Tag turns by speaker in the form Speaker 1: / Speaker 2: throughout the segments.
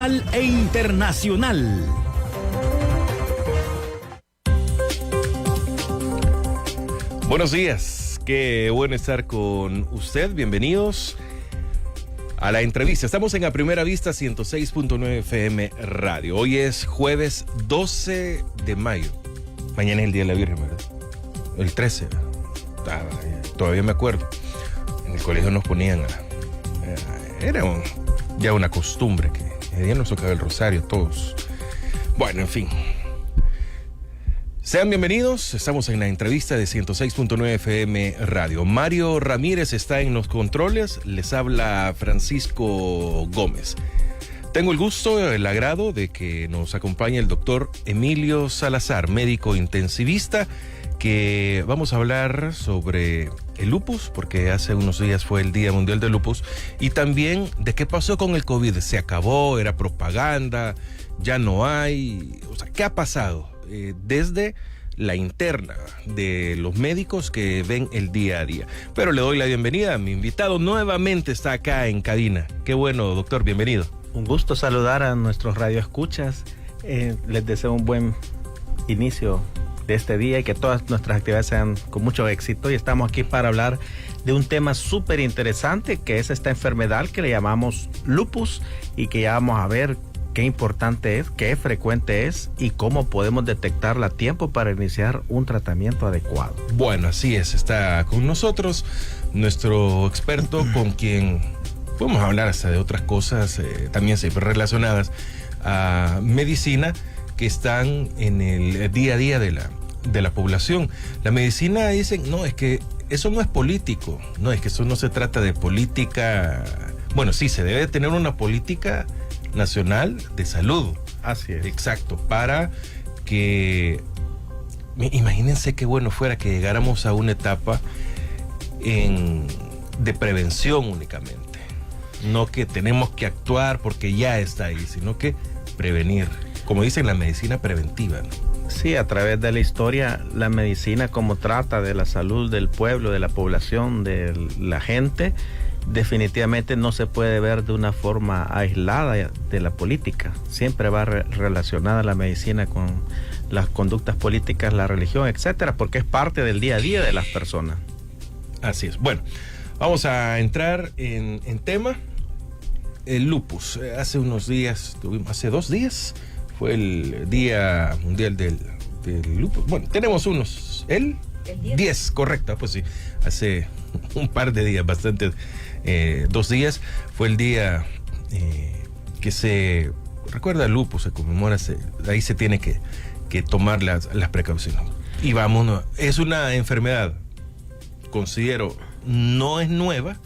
Speaker 1: e internacional.
Speaker 2: Buenos días, qué bueno estar con usted. Bienvenidos a la entrevista. Estamos en A Primera Vista 106.9 FM Radio. Hoy es jueves 12 de mayo. Mañana es el Día de la Virgen, ¿verdad? El 13. Todavía me acuerdo. En el colegio nos ponían era ya una costumbre que ese día nos tocaba el rosario todos. Bueno, en fin. Sean bienvenidos, estamos en la entrevista de 106.9 FM Radio. Mario Ramírez está en los controles, les habla Francisco Gómez. Tengo el gusto, el agrado de que nos acompañe el doctor Emilio Salazar, médico intensivista, que vamos a hablar sobre el lupus, porque hace unos días fue el Día Mundial del Lupus, y también de qué pasó con el COVID. ¿Se acabó? ¿Era propaganda? ¿Ya no hay? O sea, ¿qué ha pasado? Desde la interna de los médicos que ven el día a día. Pero le doy la bienvenida a mi invitado. Nuevamente está acá en cabina. Qué bueno, doctor, bienvenido.
Speaker 3: Un gusto saludar a nuestros radioescuchas. Les deseo un buen inicio de este día y que todas nuestras actividades sean con mucho éxito. Y estamos aquí para hablar de un tema súper interesante, que es esta enfermedad que le llamamos lupus, y que ya vamos a ver qué importante es, qué frecuente es y cómo podemos detectarla a tiempo para iniciar un tratamiento adecuado.
Speaker 2: Bueno, así es, está con nosotros nuestro experto con quien podemos hablar hasta de otras cosas también siempre relacionadas a medicina, que están en el día a día de la población. La medicina dicen, no, es que eso no es político, no, es que eso no se trata de política. Bueno, sí, se debe tener una política nacional de salud.
Speaker 3: Así es.
Speaker 2: Exacto, para que, imagínense qué bueno fuera que llegáramos a una etapa de prevención únicamente. No que tenemos que actuar porque ya está ahí, sino que prevenir. Como dicen, la medicina preventiva, ¿no?
Speaker 3: Sí, a través de la historia, la medicina, como trata de la salud del pueblo, de la población, de la gente, definitivamente no se puede ver de una forma aislada de la política. Siempre va relacionada la medicina con las conductas políticas, la religión, etcétera, porque es parte del día a día de las personas.
Speaker 2: Así es. Bueno, vamos a entrar en tema. El lupus. Hace unos días, hace 2 días, fue el Día Mundial del Lupus. Bueno, tenemos unos. El 10, correcto, pues sí. Hace un par de días, bastante. 2 días fue el día que se recuerda el lupus, se conmemora, ahí se tiene que tomar las precauciones. Y vámonos, es una enfermedad, considero, no es nueva,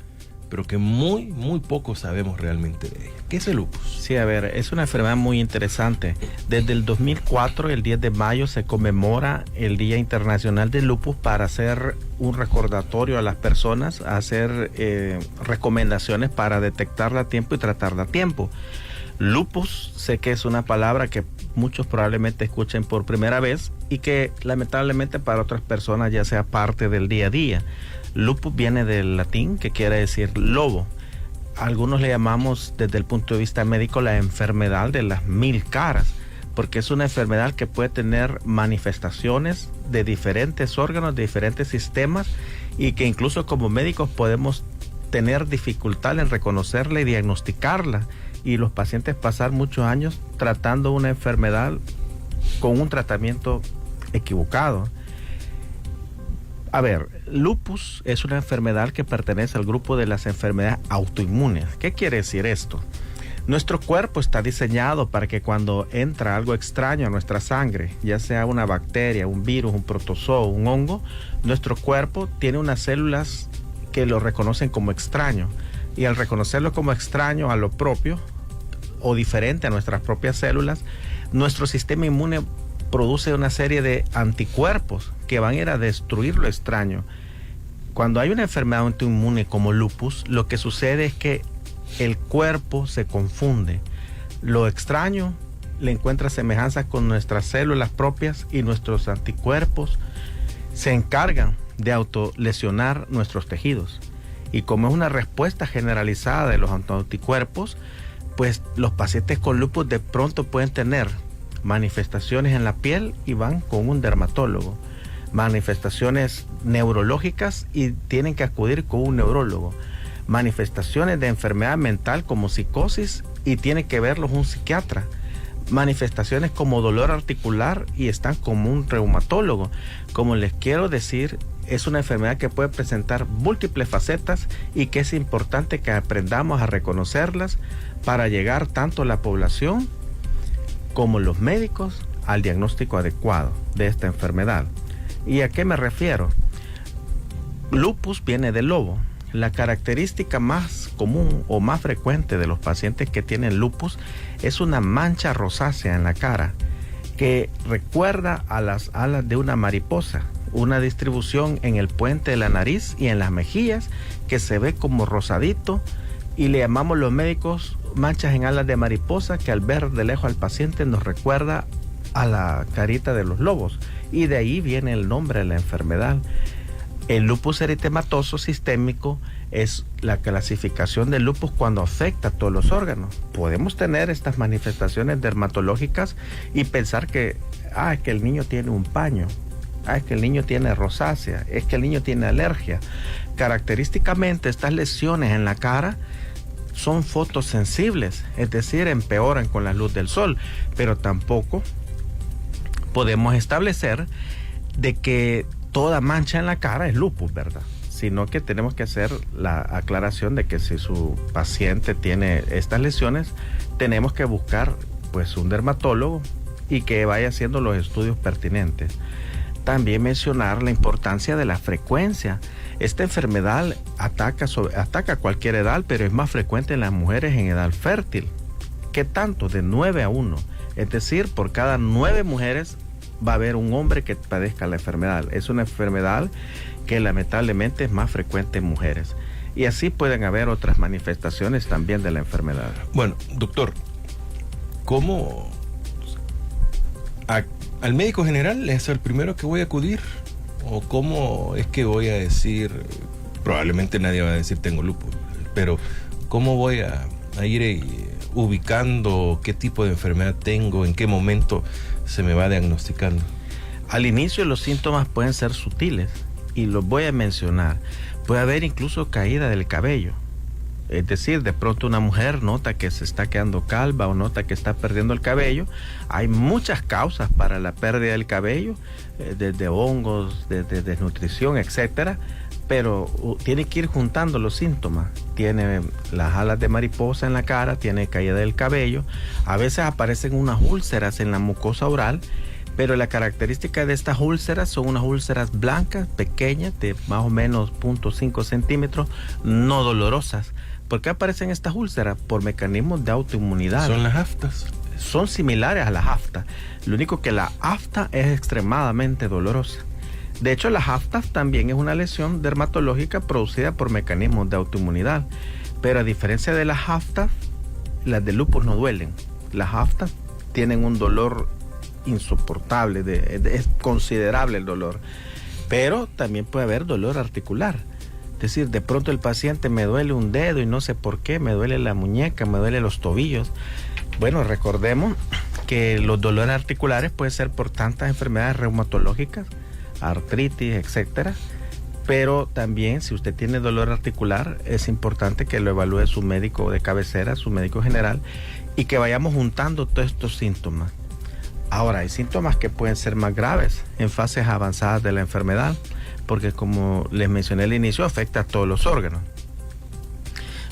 Speaker 2: pero que muy poco sabemos realmente de ella. ¿Qué es el lupus?
Speaker 3: Sí, a ver, es una enfermedad muy interesante. Desde el 2004, el 10 de mayo, se conmemora el Día Internacional del Lupus para hacer un recordatorio a las personas, hacer recomendaciones para detectarla a tiempo y tratarla a tiempo. Lupus, sé que es una palabra que muchos probablemente escuchen por primera vez y que lamentablemente para otras personas ya sea parte del día a día. Lupus viene del latín, que quiere decir lobo. Algunos le llamamos desde el punto de vista médico la enfermedad de las 1000 caras, porque es una enfermedad que puede tener manifestaciones de diferentes órganos, de diferentes sistemas, y que incluso como médicos podemos tener dificultad en reconocerla y diagnosticarla, y los pacientes pasar muchos años tratando una enfermedad con un tratamiento equivocado. A ver, lupus es una enfermedad que pertenece al grupo de las enfermedades autoinmunes. ¿Qué quiere decir esto? Nuestro cuerpo está diseñado para que cuando entra algo extraño a nuestra sangre, ya sea una bacteria, un virus, un protozoo, un hongo, nuestro cuerpo tiene unas células que lo reconocen como extraño. Y al reconocerlo como extraño a lo propio o diferente a nuestras propias células, nuestro sistema inmune produce una serie de anticuerpos que van a ir a destruir lo extraño. Cuando hay una enfermedad autoinmune como lupus, lo que sucede es que el cuerpo se confunde. Lo extraño le encuentra semejanzas con nuestras células propias y nuestros anticuerpos se encargan de autolesionar nuestros tejidos. Y como es una respuesta generalizada de los anticuerpos, pues los pacientes con lupus de pronto pueden tener manifestaciones en la piel y van con un dermatólogo, manifestaciones neurológicas y tienen que acudir con un neurólogo, manifestaciones de enfermedad mental como psicosis y tiene que verlos un psiquiatra, manifestaciones como dolor articular y están como un reumatólogo. Como les quiero decir, es una enfermedad que puede presentar múltiples facetas y que es importante que aprendamos a reconocerlas para llegar tanto a la población como los médicos al diagnóstico adecuado de esta enfermedad. ¿Y a qué me refiero? Lupus viene del lobo. La característica más común o más frecuente de los pacientes que tienen lupus es una mancha rosácea en la cara que recuerda a las alas de una mariposa, una distribución en el puente de la nariz y en las mejillas que se ve como rosadito, y le llamamos los médicos manchas en alas de mariposa, que al ver de lejos al paciente nos recuerda a la carita de los lobos, y de ahí viene el nombre de la enfermedad. El lupus eritematoso sistémico es la clasificación del lupus cuando afecta a todos los órganos. Podemos tener estas manifestaciones dermatológicas y pensar que, es que el niño tiene un paño, es que el niño tiene rosácea, es que el niño tiene alergia. Característicamente, estas lesiones en la cara son fotosensibles, es decir, empeoran con la luz del sol, pero tampoco podemos establecer de que toda mancha en la cara es lupus, ¿verdad? Sino que tenemos que hacer la aclaración de que si su paciente tiene estas lesiones, tenemos que buscar pues un dermatólogo y que vaya haciendo los estudios pertinentes. También mencionar la importancia de la frecuencia. Esta enfermedad ataca a cualquier edad, pero es más frecuente en las mujeres en edad fértil. ¿Qué tanto? De 9 a 1. Es decir, por cada 9 mujeres va a haber un hombre que padezca la enfermedad. Es una enfermedad que lamentablemente es más frecuente en mujeres. Y así pueden haber otras manifestaciones también de la enfermedad.
Speaker 2: Bueno, doctor, ¿cómo al médico general es el primero que voy a acudir? ¿O cómo es que voy a decir, probablemente nadie va a decir tengo lupus, pero cómo voy a ir ubicando qué tipo de enfermedad tengo, en qué momento se me va diagnosticando?
Speaker 3: Al inicio los síntomas pueden ser sutiles y los voy a mencionar. Puede haber incluso caída del cabello. Es decir, de pronto una mujer nota que se está quedando calva o nota que está perdiendo el cabello. Hay muchas causas para la pérdida del cabello, desde hongos, desde desnutrición, etcétera. Pero tiene que ir juntando los síntomas. Tiene las alas de mariposa en la cara, tiene caída del cabello. A veces aparecen unas úlceras en la mucosa oral, pero la característica de estas úlceras son unas úlceras blancas, pequeñas, de más o menos 0.5 centímetros, no dolorosas. ¿Por qué aparecen estas úlceras? Por mecanismos de autoinmunidad.
Speaker 2: ¿Son las aftas?
Speaker 3: Son similares a las aftas. Lo único que la afta es extremadamente dolorosa. De hecho, las aftas también es una lesión dermatológica producida por mecanismos de autoinmunidad. Pero a diferencia de las aftas, las de lupus no duelen. Las aftas tienen un dolor insoportable, es considerable el dolor. Pero también puede haber dolor articular. Es decir, de pronto el paciente me duele un dedo y no sé por qué, me duele la muñeca, me duele los tobillos. Bueno, recordemos que los dolores articulares pueden ser por tantas enfermedades reumatológicas, artritis, etcétera. Pero también, si usted tiene dolor articular, es importante que lo evalúe su médico de cabecera, su médico general, y que vayamos juntando todos estos síntomas. Ahora, hay síntomas que pueden ser más graves en fases avanzadas de la enfermedad, porque como les mencioné al inicio, afecta a todos los órganos.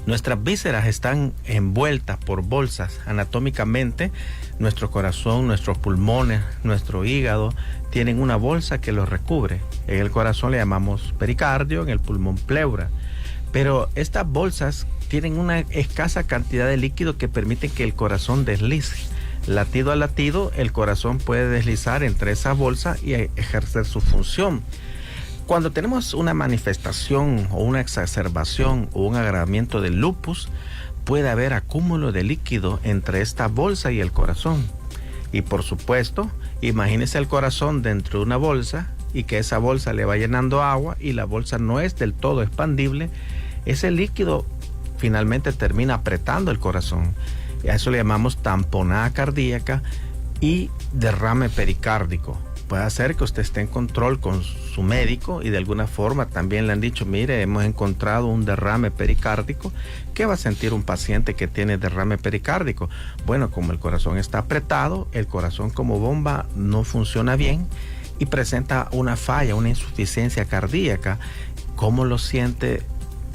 Speaker 3: Nuestras vísceras están envueltas por bolsas. Anatómicamente, nuestro corazón, nuestros pulmones, nuestro hígado tienen una bolsa que los recubre. En el corazón le llamamos pericardio, en el pulmón pleura. Pero estas bolsas tienen una escasa cantidad de líquido que permite que el corazón deslice. Latido a latido, el corazón puede deslizar entre esa bolsa y ejercer su función. Cuando tenemos una manifestación o una exacerbación o un agravamiento del lupus, puede haber acúmulo de líquido entre esta bolsa y el corazón. Y por supuesto, imagínese el corazón dentro de una bolsa y que esa bolsa le va llenando agua y la bolsa no es del todo expandible. Ese líquido finalmente termina apretando el corazón. A eso le llamamos tamponada cardíaca y derrame pericárdico. Puede hacer que usted esté en control con su médico y de alguna forma también le han dicho, mire, hemos encontrado un derrame pericárdico. ¿Qué va a sentir un paciente que tiene derrame pericárdico? Bueno, como el corazón está apretado, el corazón como bomba no funciona bien y presenta una falla, una insuficiencia cardíaca. ¿Cómo lo siente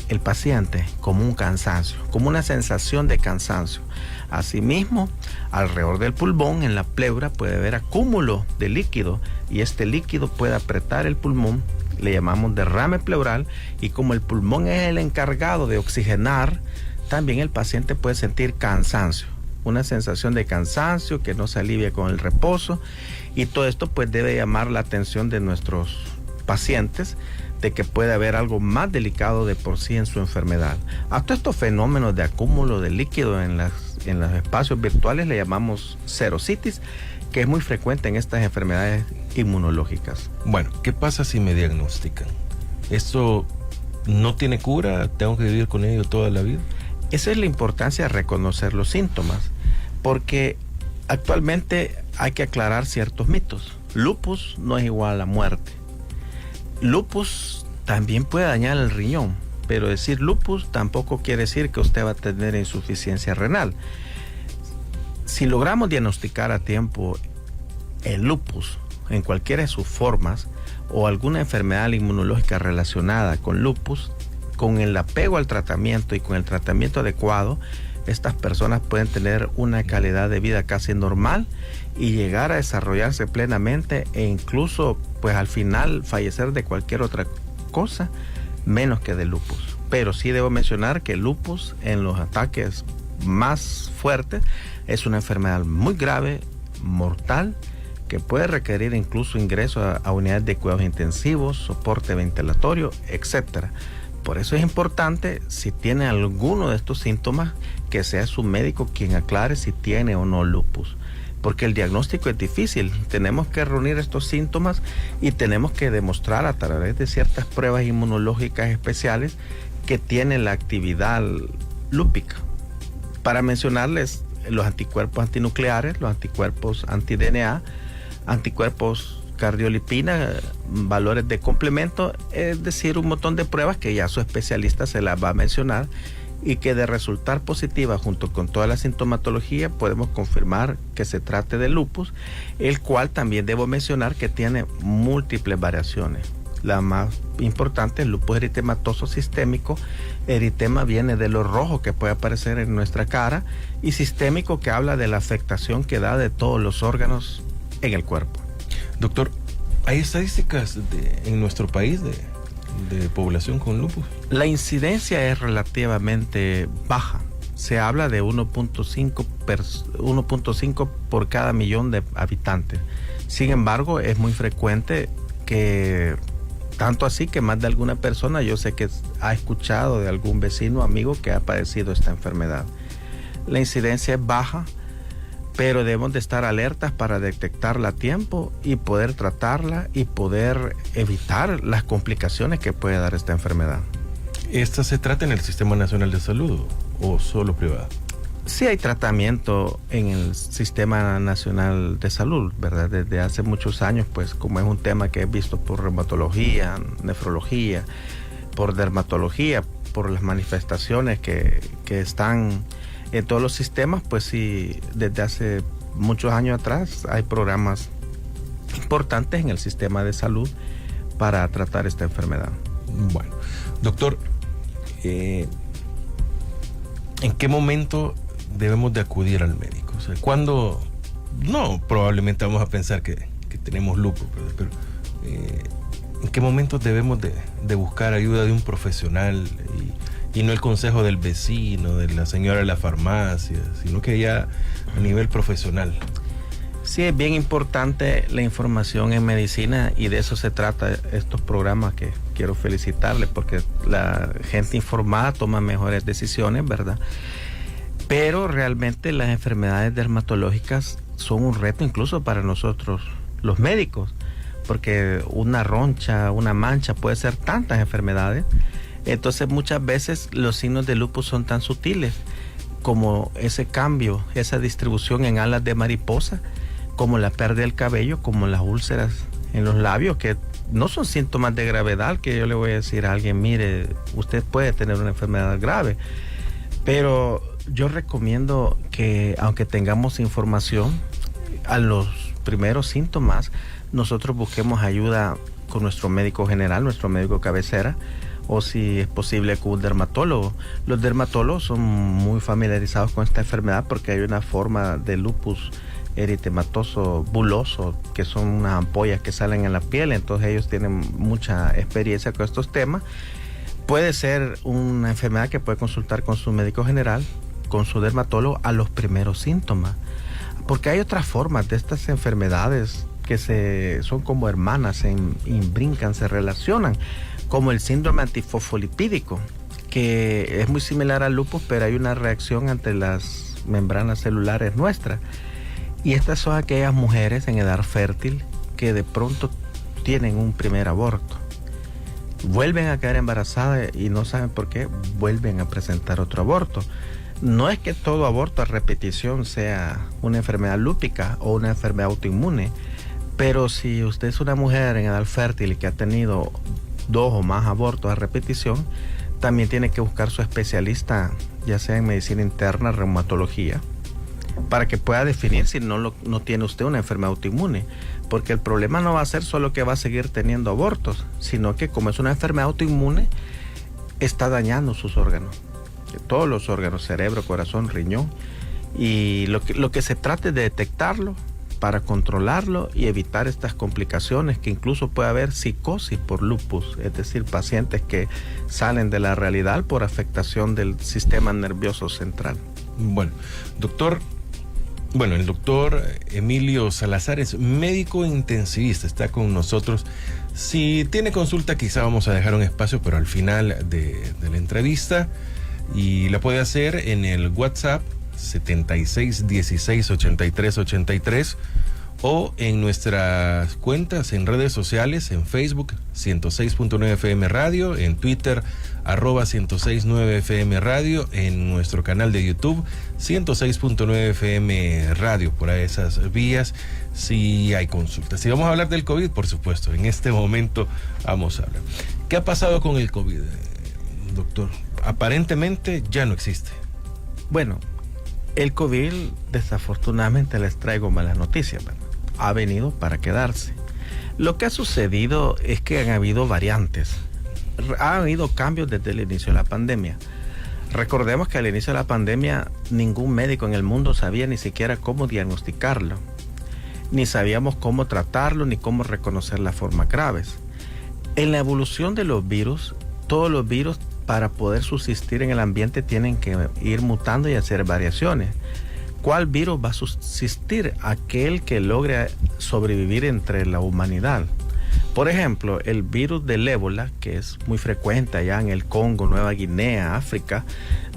Speaker 3: el paciente? Como un cansancio, como una sensación de cansancio. Asimismo, alrededor del pulmón, en la pleura, puede haber acúmulo de líquido y este líquido puede apretar el pulmón, le llamamos derrame pleural, y como el pulmón es el encargado de oxigenar, también el paciente puede sentir cansancio, una sensación de cansancio que no se alivia con el reposo, y todo esto pues debe llamar la atención de nuestros pacientes de que puede haber algo más delicado de por sí en su enfermedad. A todos estos fenómenos de acúmulo de líquido en los espacios virtuales le llamamos serositis, que es muy frecuente en estas enfermedades inmunológicas.
Speaker 2: Bueno, ¿qué pasa si me diagnostican? ¿Esto no tiene cura? ¿Tengo que vivir con ello toda la vida?
Speaker 3: Esa es la importancia de reconocer los síntomas, porque actualmente hay que aclarar ciertos mitos. Lupus no es igual a muerte. Lupus también puede dañar el riñón, pero decir lupus tampoco quiere decir que usted va a tener insuficiencia renal. Si logramos diagnosticar a tiempo el lupus en cualquiera de sus formas o alguna enfermedad inmunológica relacionada con lupus, con el apego al tratamiento y con el tratamiento adecuado, estas personas pueden tener una calidad de vida casi normal y llegar a desarrollarse plenamente e incluso pues al final fallecer de cualquier otra cosa menos que de lupus. Pero sí debo mencionar que el lupus en los ataques más fuertes es una enfermedad muy grave, mortal, que puede requerir incluso ingreso a unidades de cuidados intensivos, soporte ventilatorio, etc. Por eso es importante, si tiene alguno de estos síntomas, que sea su médico quien aclare si tiene o no lupus. Porque el diagnóstico es difícil. Tenemos que reunir estos síntomas y tenemos que demostrar a través de ciertas pruebas inmunológicas especiales que tiene la actividad lúpica. Para mencionarles los anticuerpos antinucleares, los anticuerpos anti-DNA, anticuerpos cardiolipina, valores de complemento, es decir, un montón de pruebas que ya su especialista se las va a mencionar y que de resultar positiva junto con toda la sintomatología podemos confirmar que se trate de lupus, el cual también debo mencionar que tiene múltiples variaciones. La más importante es el lupus eritematoso sistémico. Eritema viene de lo rojo que puede aparecer en nuestra cara, y sistémico que habla de la afectación que da de todos los órganos en el cuerpo.
Speaker 2: Doctor, ¿hay estadísticas en nuestro país de población con lupus?
Speaker 3: La incidencia es relativamente baja. Se habla de 1.5 por cada millón de habitantes. Sin embargo, es muy frecuente que, tanto así que más de alguna persona, yo sé que ha escuchado de algún vecino o amigo que ha padecido esta enfermedad. La incidencia es baja, pero debemos de estar alertas para detectarla a tiempo y poder tratarla y poder evitar las complicaciones que puede dar esta enfermedad.
Speaker 2: ¿Esta se trata en el Sistema Nacional de Salud o solo privado?
Speaker 3: Sí hay tratamiento en el Sistema Nacional de Salud, ¿verdad? Desde hace muchos años, pues como es un tema que es visto por reumatología, nefrología, por dermatología, por las manifestaciones que están en todos los sistemas, pues sí, desde hace muchos años atrás hay programas importantes en el sistema de salud para tratar esta enfermedad.
Speaker 2: Bueno, doctor, ¿en qué momento debemos de acudir al médico? O sea, ¿cuándo? No, probablemente vamos a pensar que tenemos lupus, pero ¿en qué momento debemos de buscar ayuda de un profesional y no el consejo del vecino, de la señora de la farmacia, sino que ya a nivel profesional?
Speaker 3: Sí, es bien importante la información en medicina y de eso se trata estos programas, que quiero felicitarles porque la gente informada toma mejores decisiones, ¿verdad? Pero realmente las enfermedades dermatológicas son un reto incluso para nosotros los médicos, porque una roncha, una mancha puede ser tantas enfermedades. Entonces muchas veces los signos de lupus son tan sutiles como ese cambio, esa distribución en alas de mariposa, como la pérdida del cabello, como las úlceras en los labios, que no son síntomas de gravedad que yo le voy a decir a alguien, mire, usted puede tener una enfermedad grave. Pero yo recomiendo que, aunque tengamos información, a los primeros síntomas, nosotros busquemos ayuda con nuestro médico general, nuestro médico cabecera, o si es posible con un dermatólogo. Los dermatólogos son muy familiarizados con esta enfermedad porque hay una forma de lupus eritematoso buloso, que son unas ampollas que salen en la piel, entonces ellos tienen mucha experiencia con estos temas. Puede ser una enfermedad que puede consultar con su médico general, con su dermatólogo a los primeros síntomas, porque hay otras formas de estas enfermedades que son como hermanas, se imbrincan, se relacionan, como el síndrome antifosfolipídico, que es muy similar al lupus, pero hay una reacción ante las membranas celulares nuestras. Y estas son aquellas mujeres en edad fértil que de pronto tienen un primer aborto. Vuelven a quedar embarazadas y no saben por qué, vuelven a presentar otro aborto. No es que todo aborto a repetición sea una enfermedad lúpica o una enfermedad autoinmune, pero si usted es una mujer en edad fértil y que ha tenido 2 o más abortos a repetición, también tiene que buscar su especialista, ya sea en medicina interna, reumatología, para que pueda definir si no tiene usted una enfermedad autoinmune, porque el problema no va a ser solo que va a seguir teniendo abortos, sino que como es una enfermedad autoinmune, está dañando sus órganos, todos los órganos, cerebro, corazón, riñón, y lo que se trata es de detectarlo para controlarlo y evitar estas complicaciones, que incluso puede haber psicosis por lupus, es decir, pacientes que salen de la realidad por afectación del sistema nervioso central.
Speaker 2: Bueno, el doctor Emilio Salazar es médico intensivista, está con nosotros. Si tiene consulta, quizá vamos a dejar un espacio, pero al final de la entrevista, y la puede hacer en el WhatsApp 76 16 83 83 o en nuestras cuentas en redes sociales, en Facebook 106.9 FM Radio, en Twitter @1069 FM Radio, en nuestro canal de YouTube 106.9 FM Radio. Por esas vías si hay consultas. Si vamos a hablar del COVID, por supuesto, en este momento vamos a hablar. ¿Qué ha pasado con el COVID, doctor? Aparentemente ya no existe.
Speaker 3: Bueno, el COVID, desafortunadamente, les traigo malas noticias, ¿verdad? Ha venido para quedarse. Lo que ha sucedido es que han habido variantes. Ha habido cambios desde el inicio de la pandemia. Recordemos que al inicio de la pandemia ningún médico en el mundo sabía ni siquiera cómo diagnosticarlo. Ni sabíamos cómo tratarlo, ni cómo reconocer las formas graves. En la evolución de los virus, todos los virus, para poder subsistir en el ambiente, tienen que ir mutando y hacer variaciones. ¿Cuál virus va a subsistir? Aquel que logre sobrevivir entre la humanidad. Por ejemplo, el virus del ébola, que es muy frecuente allá en el Congo, Nueva Guinea, África,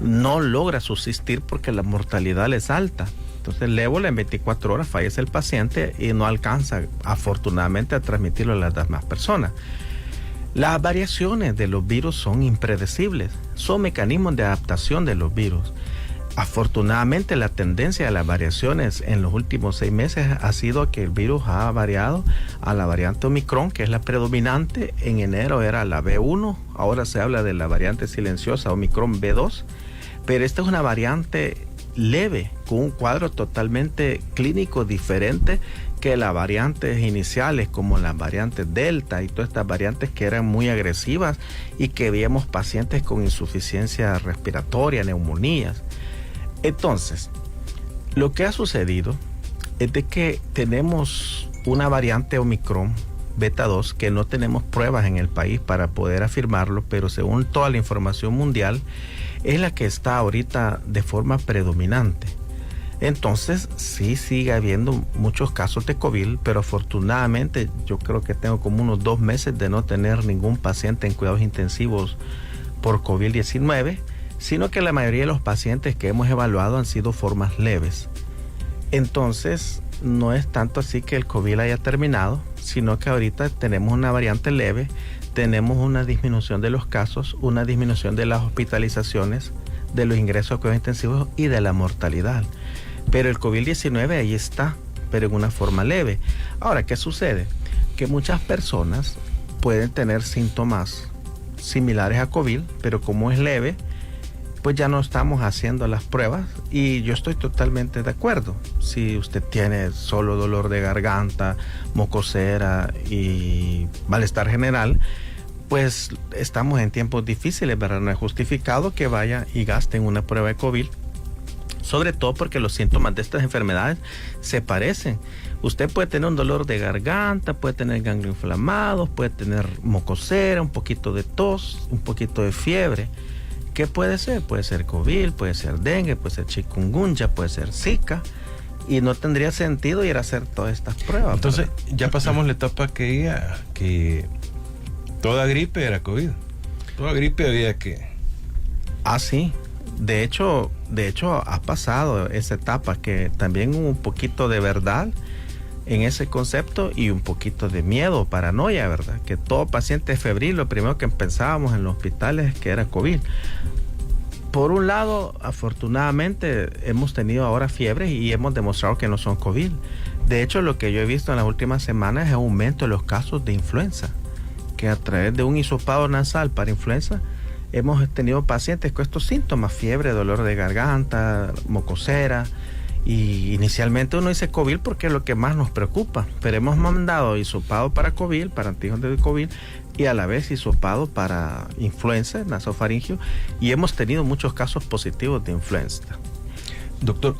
Speaker 3: no logra subsistir porque la mortalidad es alta. Entonces el ébola en 24 horas fallece el paciente y no alcanza, afortunadamente, a transmitirlo a las demás personas. Las variaciones de los virus son impredecibles, son mecanismos de adaptación de los virus. Afortunadamente, la tendencia de las variaciones en los últimos 6 meses ha sido que el virus ha variado a la variante Omicron, que es la predominante. En enero era la B1, ahora se habla de la variante silenciosa Omicron B2, pero esta es una variante leve, con un cuadro totalmente clínico diferente que las variantes iniciales, como las variantes Delta y todas estas variantes que eran muy agresivas y que veíamos pacientes con insuficiencia respiratoria, neumonías. Entonces, lo que ha sucedido es de que tenemos una variante Omicron Beta 2 que no tenemos pruebas en el país para poder afirmarlo, pero según toda la información mundial es la que está ahorita de forma predominante. Entonces sí sigue habiendo muchos casos de COVID, pero afortunadamente yo creo que tengo como unos 2 meses de no tener ningún paciente en cuidados intensivos por COVID-19, sino que la mayoría de los pacientes que hemos evaluado han sido formas leves. Entonces no es tanto así que el COVID haya terminado, sino que ahorita tenemos una variante leve, tenemos una disminución de los casos, una disminución de las hospitalizaciones, de los ingresos a cuidados intensivos y de la mortalidad. Pero el COVID-19 ahí está, pero en una forma leve. Ahora, ¿qué sucede? Que muchas personas pueden tener síntomas similares a COVID, pero como es leve, pues ya no estamos haciendo las pruebas, y yo estoy totalmente de acuerdo. Si usted tiene solo dolor de garganta, mocosera y malestar general, pues estamos en tiempos difíciles, ¿verdad? No es justificado que vaya y gasten una prueba de COVID, sobre todo porque los síntomas de estas enfermedades se parecen. Usted puede tener un dolor de garganta, puede tener ganglios inflamados, puede tener mocosera, un poquito de tos, un poquito de fiebre. ¿Qué puede ser? Puede ser COVID, puede ser dengue, puede ser chikungunya, puede ser Zika, y no tendría sentido ir a hacer todas estas pruebas.
Speaker 2: Entonces, ya pasamos la etapa que toda gripe era COVID. Toda gripe había que...
Speaker 3: Ah, sí. De hecho, ha pasado esa etapa, que también hubo un poquito de verdad en ese concepto y un poquito de miedo, paranoia, ¿verdad? Que todo paciente febril, lo primero que pensábamos en los hospitales es que era COVID. Por un lado, afortunadamente, hemos tenido ahora fiebres y hemos demostrado que no son COVID. De hecho, lo que yo he visto en las últimas semanas es aumento de los casos de influenza, que a través de un hisopado nasal para influenza, hemos tenido pacientes con estos síntomas: fiebre, dolor de garganta, mocosera. Y inicialmente uno dice COVID porque es lo que más nos preocupa, pero hemos mandado hisopado para COVID, para antígenos de COVID, y a la vez hisopado para influenza, nasofaringio, y hemos tenido muchos casos positivos de influenza.
Speaker 2: Doctor,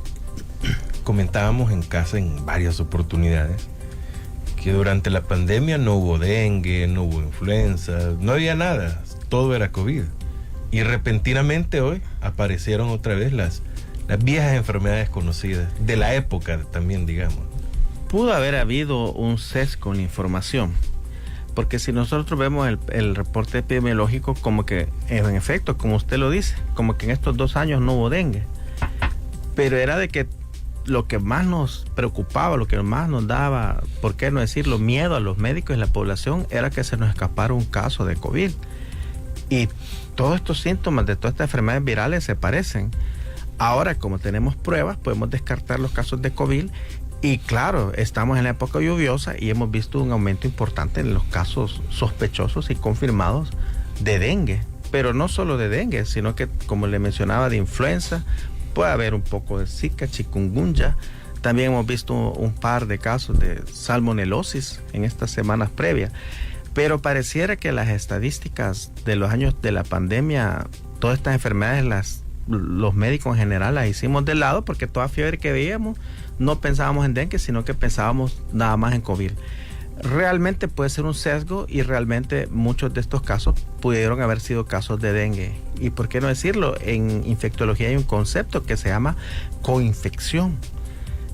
Speaker 2: comentábamos en casa en varias oportunidades que durante la pandemia no hubo dengue, no hubo influenza, no había nada, todo era COVID. Y repentinamente hoy aparecieron otra vez las viejas enfermedades conocidas, de la época también, digamos.
Speaker 3: Pudo haber habido un sesgo en la información, porque si nosotros vemos el reporte epidemiológico, como que en efecto, como usted lo dice, como que en estos 2 años no hubo dengue, pero era de que lo que más nos preocupaba, lo que más nos daba, por qué no decirlo, miedo a los médicos y la población, era que se nos escapara un caso de COVID. Y todos estos síntomas de todas estas enfermedades virales se parecen. Ahora, como tenemos pruebas, podemos descartar los casos de COVID, y claro, estamos en la época lluviosa y hemos visto un aumento importante en los casos sospechosos y confirmados de dengue, pero no solo de dengue, sino que, como le mencionaba, de influenza, puede haber un poco de Zika, chikungunya. También hemos visto un par de casos de salmonelosis en estas semanas previas, pero pareciera que las estadísticas de los años de la pandemia, todas estas enfermedades, los médicos en general las hicimos de lado, porque toda fiebre que veíamos no pensábamos en dengue, sino que pensábamos nada más en COVID. Realmente puede ser un sesgo, y realmente muchos de estos casos pudieron haber sido casos de dengue. Y por qué no decirlo, en infectología hay un concepto que se llama coinfección.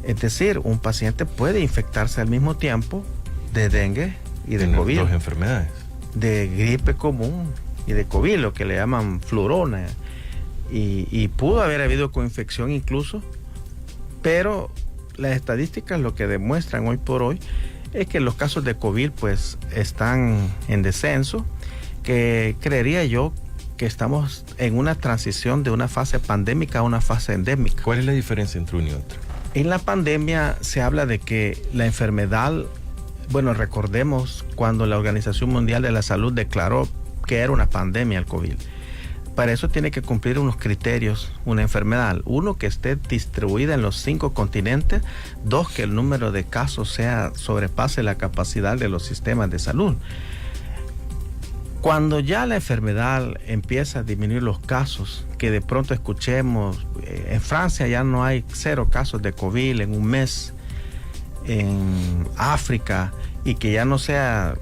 Speaker 3: Es decir, un paciente puede infectarse al mismo tiempo de dengue y de COVID.
Speaker 2: Dos enfermedades.
Speaker 3: De gripe común y de COVID, lo que le llaman flurona. Y pudo haber habido coinfección incluso, pero las estadísticas lo que demuestran hoy por hoy es que los casos de COVID pues están en descenso, que creería yo que estamos en una transición de una fase pandémica a una fase endémica.
Speaker 2: ¿Cuál es la diferencia entre una y otra?
Speaker 3: En la pandemia se habla de que la enfermedad, bueno, recordemos cuando la Organización Mundial de la Salud declaró que era una pandemia el COVID. Para eso tiene que cumplir unos criterios, una enfermedad. 1, que esté distribuida en los 5 continentes. 2, que el número de casos sobrepase la capacidad de los sistemas de salud. Cuando ya la enfermedad empieza a disminuir los casos, que de pronto escuchemos, en Francia ya no hay 0 casos de COVID en un mes, en África, y que ya no sea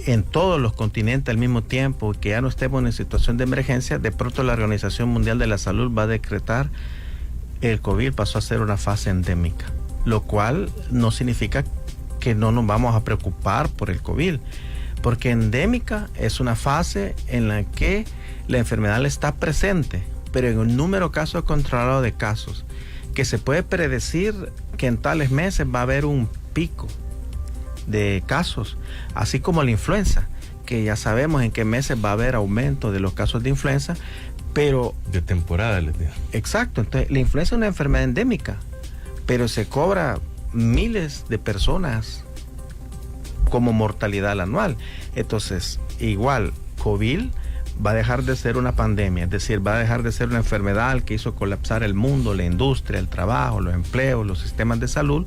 Speaker 3: en todos los continentes al mismo tiempo, que ya no estemos en situación de emergencia, de pronto la Organización Mundial de la Salud va a decretar el COVID pasó a ser una fase endémica, lo cual no significa que no nos vamos a preocupar por el COVID, porque endémica es una fase en la que la enfermedad está presente, pero en un número caso controlado de casos, que se puede predecir que en tales meses va a haber un pico de casos, así como la influenza, que ya sabemos en qué meses va a haber aumento de los casos de influenza, Pero
Speaker 2: de temporada, les digo.
Speaker 3: exacto, entonces la influenza es una enfermedad endémica, pero se cobra miles de personas como mortalidad anual. Entonces, igual, COVID va a dejar de ser una pandemia, es decir, va a dejar de ser una enfermedad que hizo colapsar el mundo, la industria, el trabajo, los empleos, los sistemas de salud,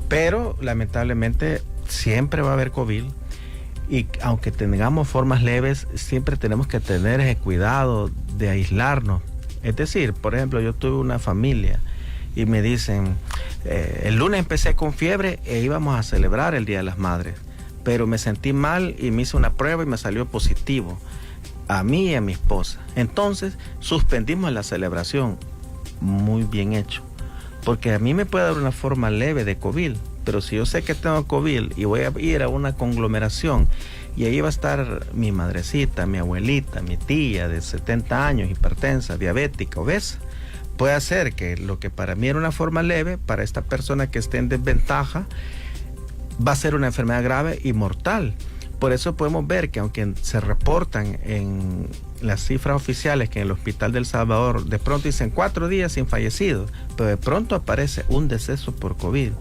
Speaker 3: pero lamentablemente siempre va a haber COVID. Y aunque tengamos formas leves, siempre tenemos que tener ese cuidado de aislarnos. Es decir, por ejemplo, yo tuve una familia y me dicen, el lunes empecé con fiebre e íbamos a celebrar el Día de las Madres, pero me sentí mal y me hice una prueba y me salió positivo, a mí y a mi esposa. Entonces, suspendimos la celebración. Muy bien hecho, porque a mí me puede dar una forma leve de COVID, pero si yo sé que tengo COVID y voy a ir a una conglomeración y ahí va a estar mi madrecita, mi abuelita, mi tía de 70 años, hipertensa, diabética, obesa, puede hacer que lo que para mí era una forma leve, para esta persona que esté en desventaja, va a ser una enfermedad grave y mortal. Por eso podemos ver que aunque se reportan en las cifras oficiales que en el Hospital del Salvador de pronto dicen 4 días sin fallecidos, pero de pronto aparece un deceso por COVID.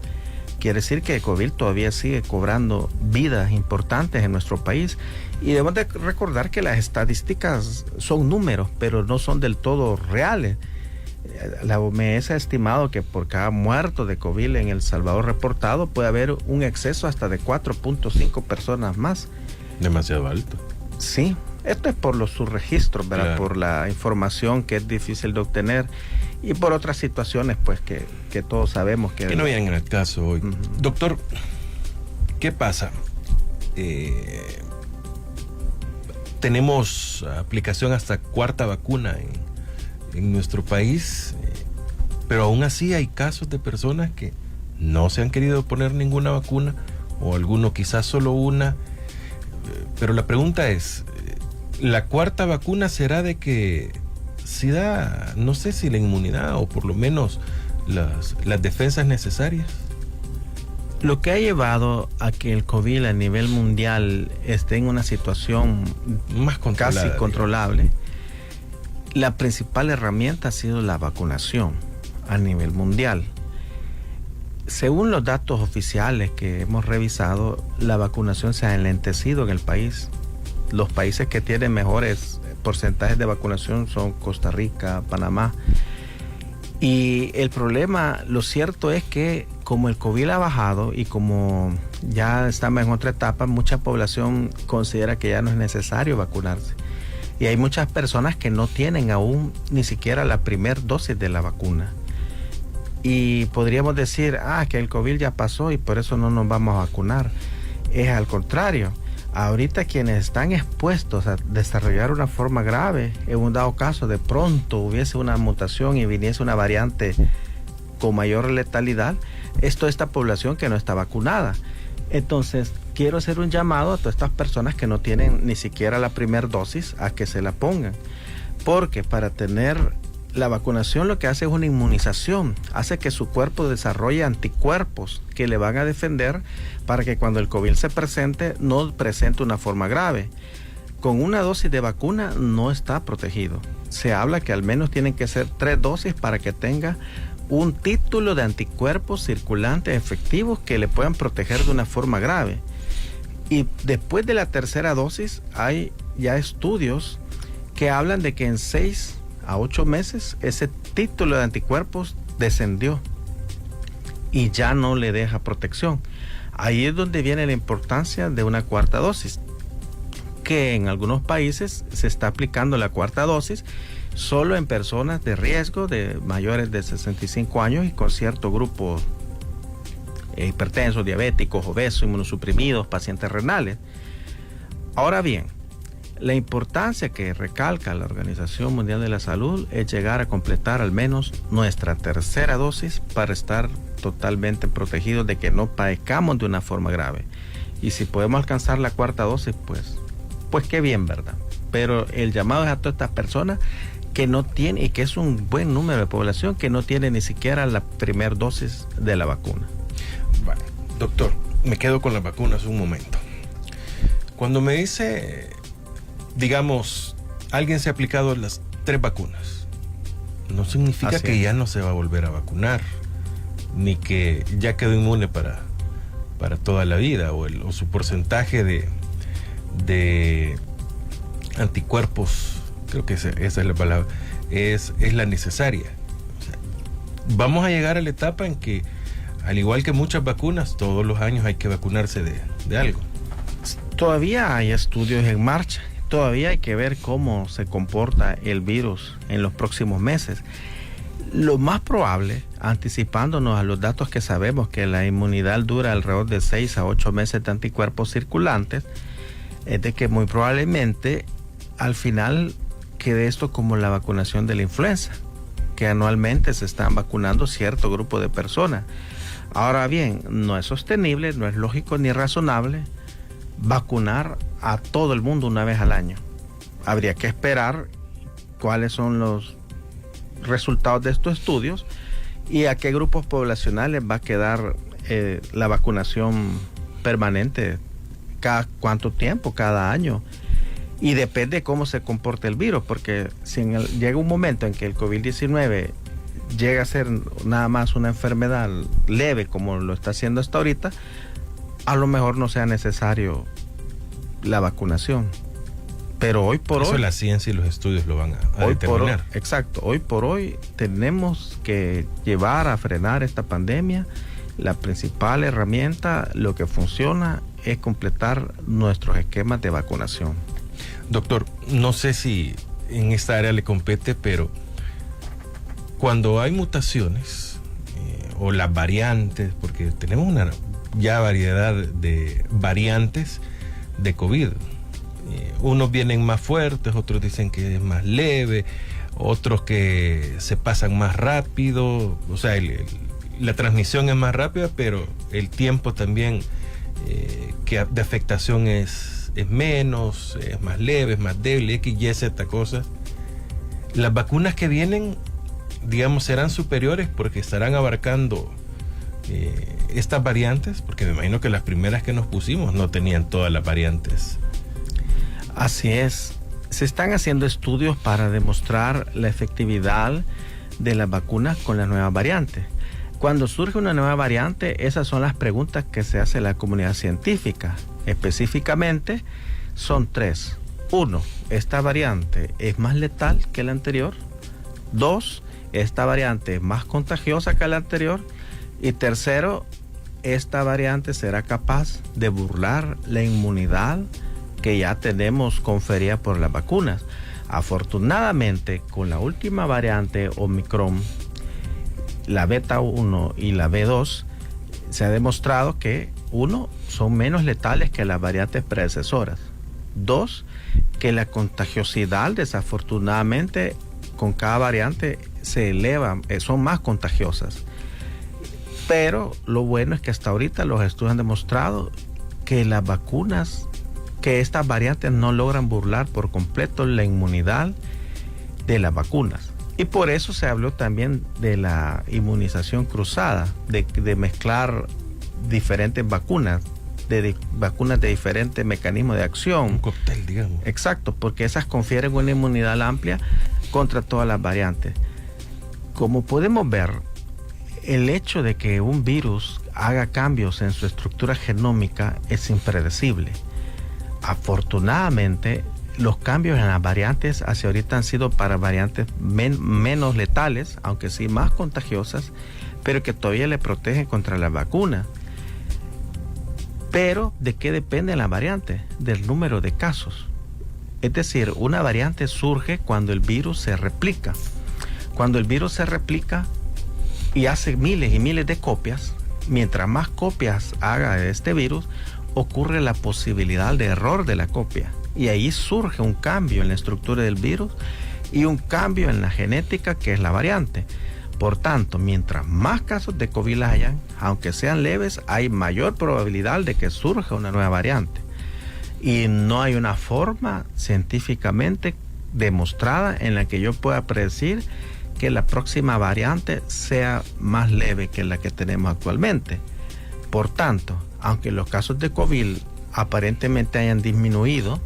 Speaker 3: Quiere decir que el COVID todavía sigue cobrando vidas importantes en nuestro país. Y debemos de recordar que las estadísticas son números, pero no son del todo reales. La OMS ha estimado que por cada muerto de COVID en El Salvador reportado puede haber un exceso hasta de 4.5 personas más.
Speaker 2: Demasiado alto.
Speaker 3: Sí, esto es por los subregistros, ¿verdad? Claro. Por la información que es difícil de obtener y por otras situaciones pues que todos sabemos que
Speaker 2: no vienen en el caso hoy. Doctor, ¿qué pasa? Tenemos aplicación hasta 4ª vacuna en nuestro país, pero aún así hay casos de personas que no se han querido poner ninguna vacuna, o alguno quizás solo una, pero la pregunta es, ¿la 4ª vacuna será de que si da, no sé si la inmunidad o por lo menos las defensas necesarias?
Speaker 3: Lo que ha llevado a que el COVID a nivel mundial esté en una situación
Speaker 2: más
Speaker 3: casi controlable, la principal herramienta ha sido la vacunación a nivel mundial. Según los datos oficiales que hemos revisado, la vacunación se ha enlentecido en el país. Los países que tienen mejores porcentajes de vacunación son Costa Rica, Panamá. Y el problema, lo cierto es que como el COVID ha bajado y como ya estamos en otra etapa, mucha población considera que ya no es necesario vacunarse. Y hay muchas personas que no tienen aún ni siquiera la primera dosis de la vacuna. Y podríamos decir, que el COVID ya pasó y por eso no nos vamos a vacunar. Es al contrario. Ahorita quienes están expuestos a desarrollar una forma grave, en un dado caso de pronto hubiese una mutación y viniese una variante con mayor letalidad, es toda esta población que no está vacunada. Entonces, quiero hacer un llamado a todas estas personas que no tienen ni siquiera la primera dosis a que se la pongan. Porque para tener la vacunación lo que hace es una inmunización, hace que su cuerpo desarrolle anticuerpos que le van a defender para que cuando el COVID se presente, no presente una forma grave. Con una dosis de vacuna no está protegido. Se habla que al menos tienen que ser 3 dosis para que tenga un título de anticuerpos circulantes efectivos que le puedan proteger de una forma grave. Y después de la 3ª dosis hay ya estudios que hablan de que en 6 a 8 meses ese título de anticuerpos descendió y ya no le deja protección. Ahí es donde viene la importancia de una 4ª dosis, que en algunos países se está aplicando la 4ª dosis solo en personas de riesgo de mayores de 65 años y con cierto grupo hipertensos, diabéticos, obesos, inmunosuprimidos, pacientes renales. Ahora bien, la importancia que recalca la Organización Mundial de la Salud es llegar a completar al menos nuestra 3ª dosis para estar totalmente protegidos de que no padezcamos de una forma grave. Y si podemos alcanzar la 4ª dosis, pues qué bien, ¿verdad? Pero el llamado es a todas estas personas que no tienen, y que es un buen número de población, que no tiene ni siquiera la primera dosis de la vacuna.
Speaker 2: Bueno, doctor, me quedo con las vacunas un momento. Cuando me dice, digamos, alguien se ha aplicado las 3 vacunas. No significa
Speaker 3: Así
Speaker 2: que
Speaker 3: es.
Speaker 2: ya no se va a volver a vacunar, ni que ya quedó inmune para toda la vida, o su porcentaje de anticuerpos, creo que esa es la palabra, es la necesaria. O sea, vamos a llegar a la etapa en que, al igual que muchas vacunas, todos los años hay que vacunarse de algo.
Speaker 3: Todavía hay estudios en marcha, todavía hay que ver cómo se comporta el virus en los próximos meses. Lo más probable, anticipándonos a los datos que sabemos, que la inmunidad dura alrededor de 6 a 8 meses de anticuerpos circulantes, es de que muy probablemente al final quede esto como la vacunación de la influenza, que anualmente se están vacunando cierto grupo de personas. Ahora bien, no es sostenible, no es lógico ni razonable vacunar a todo el mundo una vez al año. Habría que esperar cuáles son los resultados de estos estudios y a qué grupos poblacionales va a quedar la vacunación permanente, cada cuánto tiempo, cada año. Y depende de cómo se comporte el virus, porque si llega un momento en que el COVID-19 llega a ser nada más una enfermedad leve, como lo está haciendo hasta ahorita, a lo mejor no sea necesario la vacunación. Pero hoy por
Speaker 2: Eso
Speaker 3: hoy,
Speaker 2: la ciencia y los estudios lo van a
Speaker 3: hoy
Speaker 2: determinar.
Speaker 3: exacto, hoy por hoy tenemos que llevar a frenar esta pandemia. La principal herramienta, lo que funciona, es completar nuestros esquemas de vacunación.
Speaker 2: Doctor, no sé si en esta área le compete, pero cuando hay mutaciones o las variantes, porque tenemos una ya variedad de variantes de COVID. Unos vienen más fuertes, otros dicen que es más leve, otros que se pasan más rápido, o sea, la transmisión es más rápida, pero el tiempo también que de afectación es menos, es más leve, es más débil, X, Y, Z cosas. Las vacunas que vienen, digamos, serán superiores porque estarán abarcando estas variantes, porque me imagino que las primeras que nos pusimos no tenían todas las variantes.
Speaker 3: Así es. Se están haciendo estudios para demostrar la efectividad de las vacunas con las nuevas variantes. Cuando surge una nueva variante, esas son las preguntas que se hace la comunidad científica. Específicamente, son 3. 1. ¿Esta variante es más letal que la anterior? 2. ¿Esta variante es más contagiosa que la anterior? Y tercero, ¿esta variante será capaz de burlar la inmunidad que ya tenemos conferida por las vacunas? Afortunadamente, con la última variante Omicron, la Beta 1 y la B2, se ha demostrado que, 1, son menos letales que las variantes predecesoras. 2, que la contagiosidad, desafortunadamente, con cada variante se eleva, son más contagiosas. Pero lo bueno es que hasta ahorita los estudios han demostrado que las vacunas, que estas variantes no logran burlar por completo la inmunidad de las vacunas. Y por eso se habló también de la inmunización cruzada, de mezclar diferentes vacunas, vacunas de diferentes mecanismos de acción.
Speaker 2: Un cóctel, digamos.
Speaker 3: Exacto, porque esas confieren una inmunidad amplia contra todas las variantes. Como podemos ver, el hecho de que un virus haga cambios en su estructura genómica es impredecible. Afortunadamente, los cambios en las variantes hacia ahorita han sido para variantes menos letales, aunque sí más contagiosas, pero que todavía le protegen contra la vacuna. Pero, ¿de qué depende la variante? Del número de casos. Es decir, una variante surge cuando el virus se replica. Cuando el virus se replica y hace miles y miles de copias, mientras más copias haga de este virus, ocurre la posibilidad de error de la copia. Y ahí surge un cambio en la estructura del virus y un cambio en la genética, que es la variante. Por tanto, mientras más casos de COVID hayan, aunque sean leves, hay mayor probabilidad de que surja una nueva variante. Y no hay una forma científicamente demostrada en la que yo pueda predecir que la próxima variante sea más leve que la que tenemos actualmente. Por tanto, aunque los casos de COVID aparentemente hayan disminuido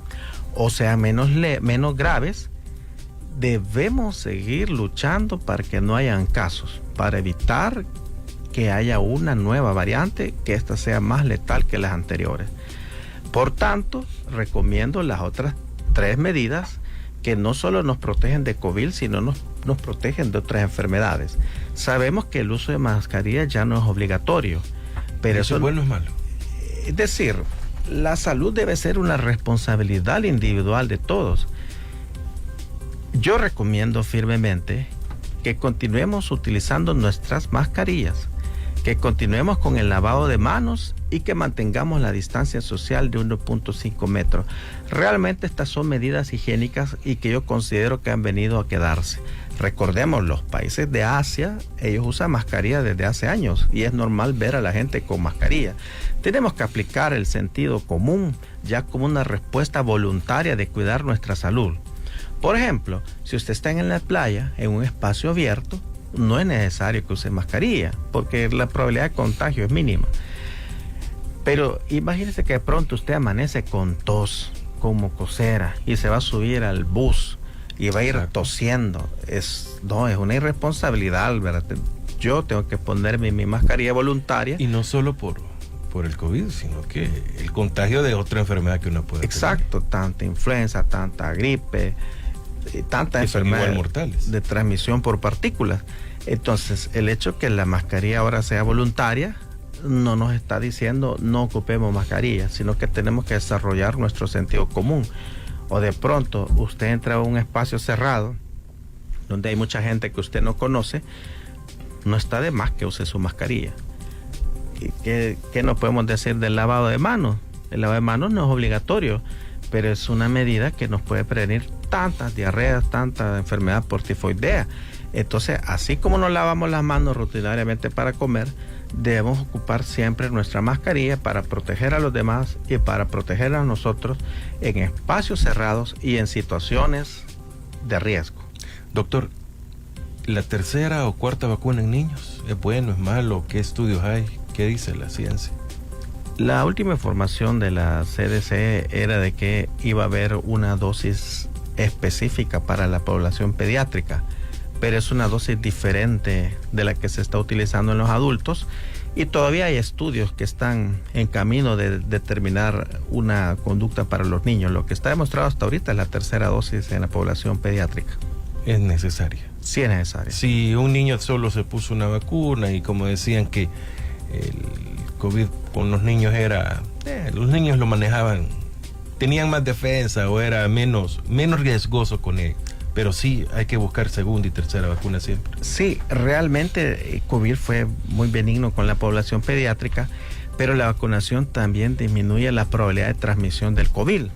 Speaker 3: o sean menos graves, debemos seguir luchando para que no hayan casos, para evitar que haya una nueva variante, que esta sea más letal que las anteriores. Por tanto, recomiendo las otras 3 medidas que no solo nos protegen de COVID, sino nos protegen de otras enfermedades. Sabemos que el uso de mascarilla ya no es obligatorio, pero
Speaker 2: ¿Eso es bueno o es malo?
Speaker 3: Es decir, la salud debe ser una responsabilidad individual de todos. Yo recomiendo firmemente que continuemos utilizando nuestras mascarillas, que continuemos con el lavado de manos y que mantengamos la distancia social de 1.5 metros. Realmente estas son medidas higiénicas y que yo considero que han venido a quedarse. Recordemos, los países de Asia, ellos usan mascarilla desde hace años y es normal ver a la gente con mascarilla. Tenemos que aplicar el sentido común ya como una respuesta voluntaria de cuidar nuestra salud. Por ejemplo, si usted está en la playa, en un espacio abierto, no es necesario que use mascarilla, porque la probabilidad de contagio es mínima. Pero imagínese que de pronto usted amanece con tos, con mocosera, y se va a subir al bus y va a ir tosiendo. Es una irresponsabilidad, ¿verdad? Yo tengo que ponerme mi mascarilla voluntaria.
Speaker 2: Y no solo por el COVID, sino que el contagio de otra enfermedad que uno puede
Speaker 3: Exacto,
Speaker 2: tener.
Speaker 3: Tanta influenza, tanta gripe, tantas enfermedades
Speaker 2: mortales
Speaker 3: de transmisión por partículas. Entonces, el hecho que la mascarilla ahora sea voluntaria no nos está diciendo no ocupemos mascarilla, sino que tenemos que desarrollar nuestro sentido común. O de pronto usted entra a un espacio cerrado donde hay mucha gente que usted no conoce, no está de más que use su mascarilla. ¿Qué no podemos decir del lavado de manos? El lavado de manos no es obligatorio, pero es una medida que nos puede prevenir tantas diarreas, tanta enfermedad por tifoidea. Entonces, así como nos lavamos las manos rutinariamente para comer, debemos ocupar siempre nuestra mascarilla para proteger a los demás y para proteger a nosotros en espacios cerrados y en situaciones de riesgo.
Speaker 2: Doctor, ¿la tercera o cuarta vacuna en niños es bueno, es malo? ¿Qué estudios hay? ¿Qué dice la ciencia?
Speaker 3: La última información de la CDC era de que iba a haber una dosis específica para la población pediátrica, pero es una dosis diferente de la que se está utilizando en los adultos y todavía hay estudios que están en camino de determinar una conducta para los niños. Lo que está demostrado hasta ahorita es la tercera dosis en la población pediátrica.
Speaker 2: Es necesaria.
Speaker 3: Sí es necesaria.
Speaker 2: Si un niño solo se puso una vacuna y como decían que el COVID con los niños los niños lo manejaban, tenían más defensa o era menos riesgoso con él. Pero sí hay que buscar segunda y tercera vacuna siempre.
Speaker 3: Sí, realmente COVID fue muy benigno con la población pediátrica, pero la vacunación también disminuye la probabilidad de transmisión del COVID.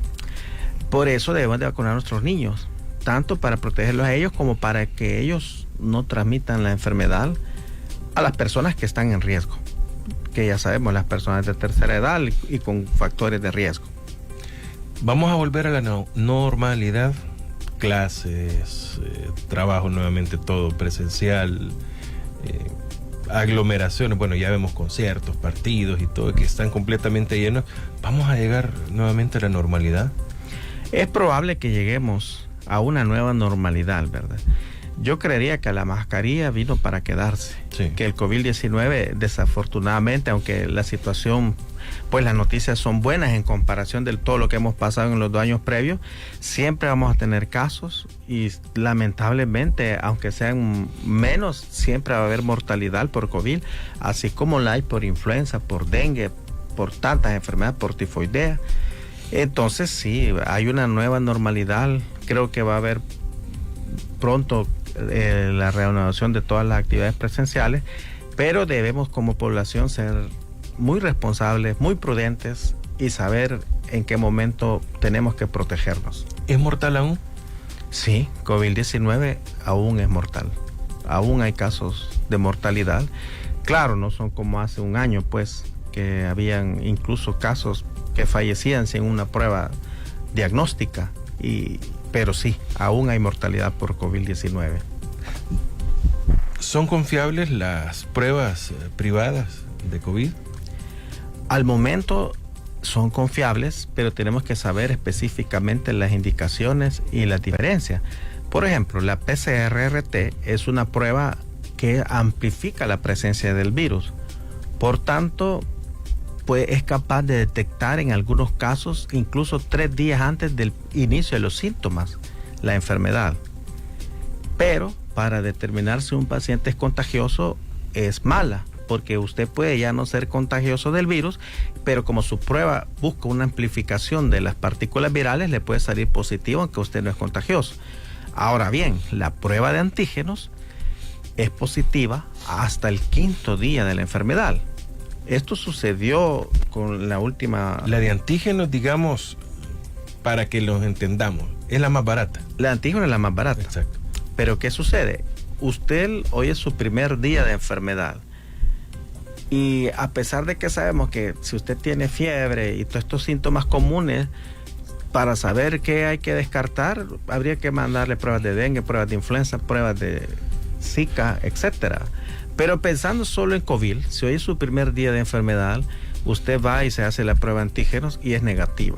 Speaker 3: Por eso debemos de vacunar a nuestros niños, tanto para protegerlos a ellos como para que ellos no transmitan la enfermedad a las personas que están en riesgo, que ya sabemos, las personas de tercera edad y con factores de riesgo.
Speaker 2: Vamos a volver a la normalidad. Clases, trabajo nuevamente todo presencial, aglomeraciones, bueno, ya vemos conciertos, partidos y todo que están completamente llenos. ¿Vamos a llegar nuevamente a la normalidad?
Speaker 3: Es probable que lleguemos a una nueva normalidad, ¿verdad? Yo creería que la mascarilla vino para quedarse,
Speaker 2: sí.
Speaker 3: Que el COVID-19 desafortunadamente, aunque la situación, pues las noticias son buenas en comparación de todo lo que hemos pasado en los 2 años previos, siempre vamos a tener casos y lamentablemente, aunque sean menos, siempre va a haber mortalidad por COVID, así como la hay por influenza, por dengue, por tantas enfermedades, por tifoidea. Entonces sí, hay una nueva normalidad, creo que va a haber pronto la reanudación de todas las actividades presenciales, pero debemos como población ser muy responsables, muy prudentes y saber en qué momento tenemos que protegernos.
Speaker 2: ¿Es mortal aún?
Speaker 3: Sí, COVID-19 aún es mortal. Aún hay casos de mortalidad. Claro, no son como hace un año, pues, que habían incluso casos que fallecían sin una prueba diagnóstica. Pero sí, aún hay mortalidad por COVID-19.
Speaker 2: ¿Son confiables las pruebas privadas de COVID?
Speaker 3: Al momento son confiables, pero tenemos que saber específicamente las indicaciones y las diferencias. Por ejemplo, la PCR-RT es una prueba que amplifica la presencia del virus. Por tanto, pues es capaz de detectar en algunos casos incluso 3 días antes del inicio de los síntomas la enfermedad. Pero para determinar si un paciente es contagioso es mala, porque usted puede ya no ser contagioso del virus, pero como su prueba busca una amplificación de las partículas virales, le puede salir positivo aunque usted no es contagioso. Ahora bien, la prueba de antígenos es positiva hasta el 5º día de la enfermedad. Esto sucedió con la última...
Speaker 2: La de antígenos, digamos, para que los entendamos, es la más barata.
Speaker 3: La de antígenos es la más barata.
Speaker 2: Exacto.
Speaker 3: Pero ¿qué sucede? Usted hoy es su primer día de enfermedad. Y a pesar de que sabemos que si usted tiene fiebre y todos estos síntomas comunes, para saber qué hay que descartar, habría que mandarle pruebas de dengue, pruebas de influenza, pruebas de Zika, etcétera. Pero pensando solo en COVID, si hoy es su primer día de enfermedad, usted va y se hace la prueba de antígenos y es negativa.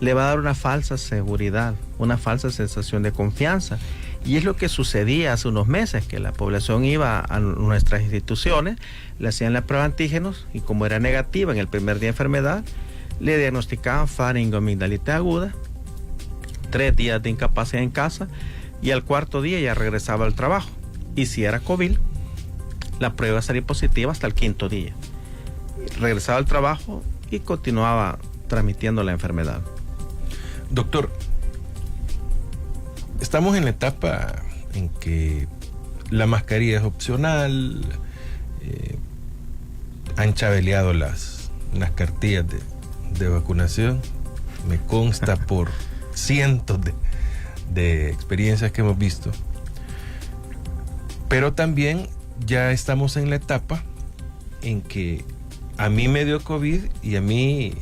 Speaker 3: Le va a dar una falsa seguridad, una falsa sensación de confianza. Y es lo que sucedía hace unos meses, que la población iba a nuestras instituciones, le hacían la prueba de antígenos y como era negativa en el primer día de enfermedad, le diagnosticaban faringoamigdalitis aguda, 3 días de incapacidad en casa y al 4º día ya regresaba al trabajo. Y si era COVID, la prueba salía positiva hasta el 5º día. Regresaba al trabajo y continuaba transmitiendo la enfermedad.
Speaker 2: Doctor, estamos en la etapa en que la mascarilla es opcional, han chabeleado las cartillas de vacunación, me consta por cientos de experiencias que hemos visto, pero también ya estamos en la etapa en que a mí me dio COVID y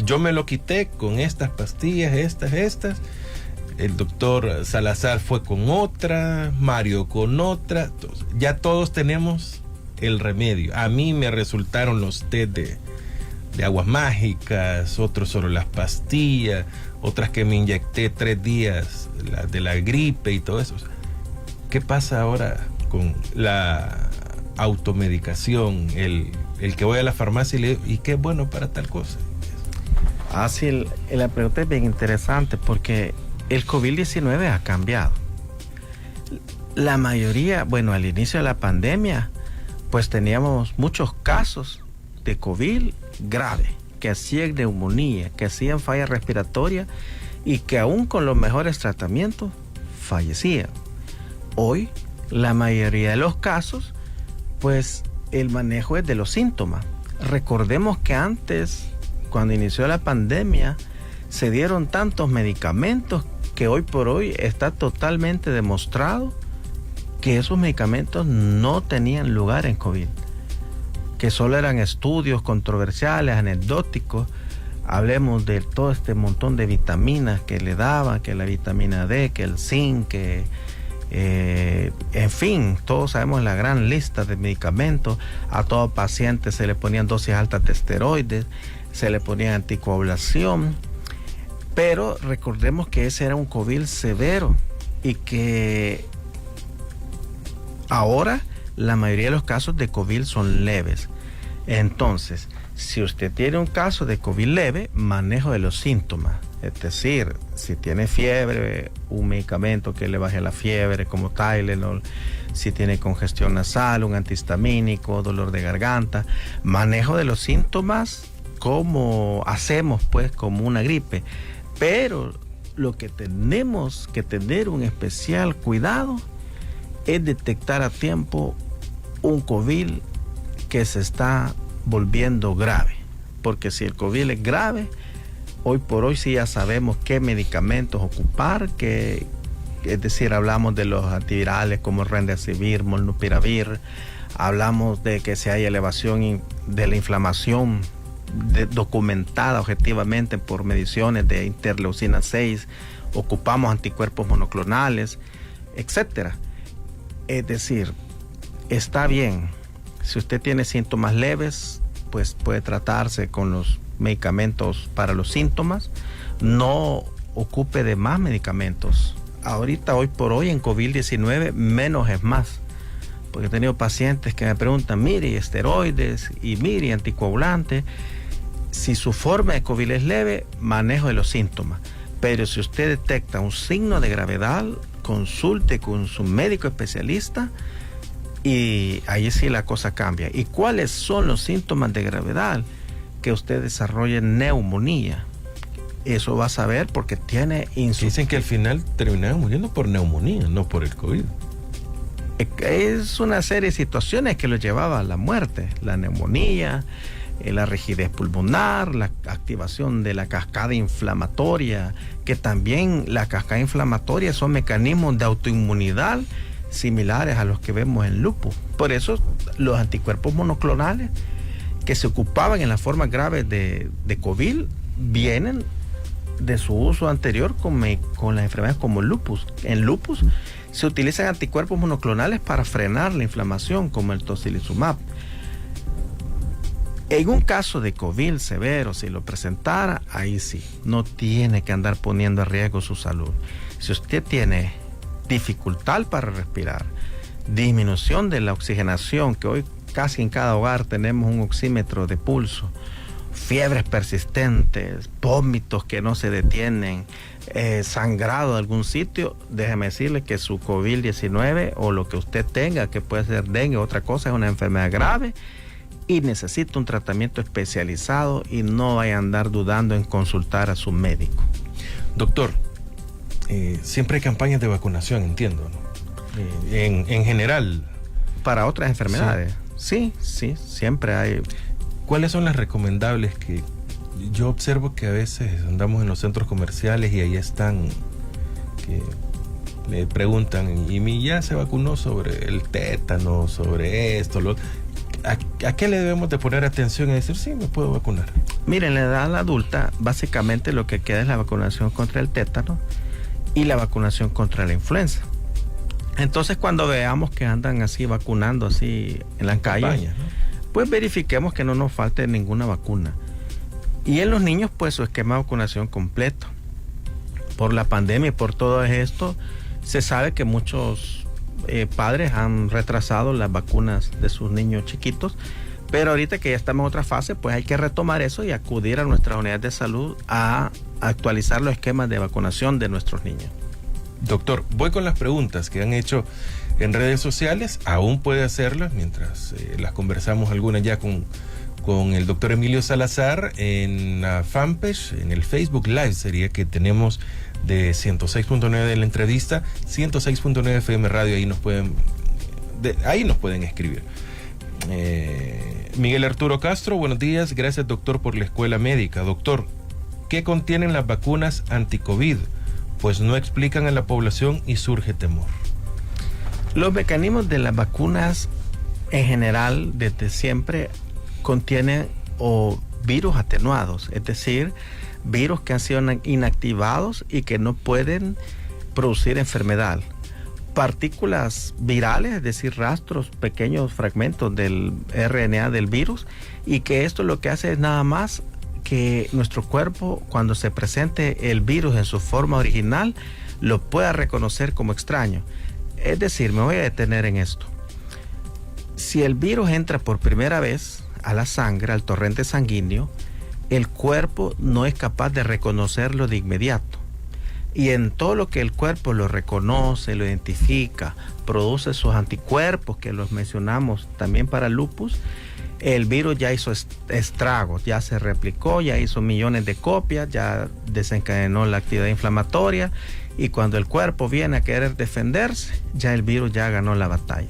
Speaker 2: yo me lo quité con estas pastillas, estas. El doctor Salazar fue con otra, Mario con otra. Ya todos tenemos el remedio. A mí me resultaron los test de aguas mágicas, otros solo las pastillas, otras que me inyecté 3 días, de la gripe y todo eso. ¿Qué pasa ahora con la automedicación? El que voy a la farmacia y le digo, ¿y qué es bueno para tal cosa?
Speaker 3: Sí, la pregunta es bien interesante porque el COVID-19 ha cambiado. La mayoría, al inicio de la pandemia, pues teníamos muchos casos de COVID grave, que hacían neumonía, que hacían falla respiratoria y que aún con los mejores tratamientos fallecían. Hoy, la mayoría de los casos, pues el manejo es de los síntomas. Recordemos que antes, cuando inició la pandemia, se dieron tantos medicamentos que hoy por hoy está totalmente demostrado que esos medicamentos no tenían lugar en COVID, que solo eran estudios controversiales, anecdóticos. Hablemos de todo este montón de vitaminas que le daban, que la vitamina D, que el zinc, que en fin, todos sabemos la gran lista de medicamentos. A todo paciente se le ponían dosis altas de esteroides, se le ponía anticoagulación, pero recordemos que ese era un COVID severo y que ahora la mayoría de los casos de COVID son leves. Entonces, si usted tiene un caso de COVID leve, manejo de los síntomas, es decir, si tiene fiebre, un medicamento que le baje la fiebre como Tylenol, si tiene congestión nasal, un antihistamínico, dolor de garganta, manejo de los síntomas como hacemos pues como una gripe. Pero lo que tenemos que tener un especial cuidado es detectar a tiempo un COVID que se está volviendo grave. Porque si el COVID es grave, hoy por hoy sí ya sabemos qué medicamentos ocupar, es decir, hablamos de los antivirales como Remdesivir, Molnupiravir, hablamos de que si hay elevación de la inflamación documentada objetivamente por mediciones de interleucina 6, ocupamos anticuerpos monoclonales, etcétera. Es decir, está bien, si usted tiene síntomas leves, pues puede tratarse con los medicamentos para los síntomas, no ocupe de más medicamentos ahorita, hoy por hoy, en COVID-19, menos es más. Porque he tenido pacientes que me preguntan, mire, esteroides y mire, anticoagulantes. Si su forma de COVID es leve, manejo de los síntomas. Pero si usted detecta un signo de gravedad, consulte con su médico especialista y ahí sí la cosa cambia. ¿Y cuáles son los síntomas de gravedad? Que usted desarrolle neumonía. Eso va a saber porque tiene insuficiencia.
Speaker 2: Dicen que al final terminaron muriendo por neumonía, no por el COVID.
Speaker 3: Es una serie de situaciones que lo llevaba a la muerte. La neumonía, la rigidez pulmonar, la activación de la cascada inflamatoria, que también la cascada inflamatoria son mecanismos de autoinmunidad similares a los que vemos en lupus. Por eso los anticuerpos monoclonales que se ocupaban en las formas graves de COVID vienen de su uso anterior con las enfermedades como lupus. En lupus se utilizan anticuerpos monoclonales para frenar la inflamación, como el tocilizumab. En un caso de COVID severo, si lo presentara, ahí sí, no tiene que andar poniendo a riesgo su salud. Si usted tiene dificultad para respirar, disminución de la oxigenación, que hoy casi en cada hogar tenemos un oxímetro de pulso, fiebres persistentes, vómitos que no se detienen, sangrado de algún sitio, déjeme decirle que su COVID-19 o lo que usted tenga, que puede ser dengue o otra cosa, es una enfermedad grave y necesita un tratamiento especializado y no vaya a andar dudando en consultar a su médico.
Speaker 2: Doctor, siempre hay campañas de vacunación, entiendo, ¿no? En general.
Speaker 3: Para otras enfermedades. Sí, siempre hay.
Speaker 2: ¿Cuáles son las recomendables? Que yo observo que a veces andamos en los centros comerciales y ahí están, que le preguntan, ¿y ya se vacunó sobre el tétano, sobre esto, lo otro? ¿A qué le debemos de poner atención y decir, sí, me puedo vacunar?
Speaker 3: Miren, en la edad adulta, básicamente lo que queda es la vacunación contra el tétano y la vacunación contra la influenza. Entonces, cuando veamos que andan así vacunando así en las calles, ¿no?, pues verifiquemos que no nos falte ninguna vacuna. Y en los niños, pues su esquema de vacunación completo. Por la pandemia y por todo esto, se sabe que muchos padres han retrasado las vacunas de sus niños chiquitos, pero ahorita que ya estamos en otra fase, pues hay que retomar eso y acudir a nuestras unidades de salud a actualizar los esquemas de vacunación de nuestros niños.
Speaker 2: Doctor, voy con las preguntas que han hecho en redes sociales. Aún puede hacerlas mientras las conversamos algunas ya con el doctor Emilio Salazar en la fanpage, en el Facebook Live sería que tenemos de 106.9 de la entrevista, 106.9 FM Radio, ahí nos pueden escribir. Miguel Arturo Castro, buenos días, gracias doctor por la escuela médica. Doctor, ¿qué contienen las vacunas anti-COVID? Pues no explican a la población y surge temor.
Speaker 3: Los mecanismos de las vacunas en general desde siempre contienen virus atenuados, es decir, virus que han sido inactivados y que no pueden producir enfermedad. Partículas virales, es decir, rastros, pequeños fragmentos del RNA del virus, y que esto lo que hace es nada más que nuestro cuerpo, cuando se presente el virus en su forma original, lo pueda reconocer como extraño. Es decir, me voy a detener en esto. Si el virus entra por primera vez a la sangre, al torrente sanguíneo, el cuerpo no es capaz de reconocerlo de inmediato. Y en todo lo que el cuerpo lo reconoce, lo identifica, produce sus anticuerpos, que los mencionamos también para lupus, el virus ya hizo estragos, ya se replicó, ya hizo millones de copias, ya desencadenó la actividad inflamatoria, y cuando el cuerpo viene a querer defenderse, ya el virus ya ganó la batalla.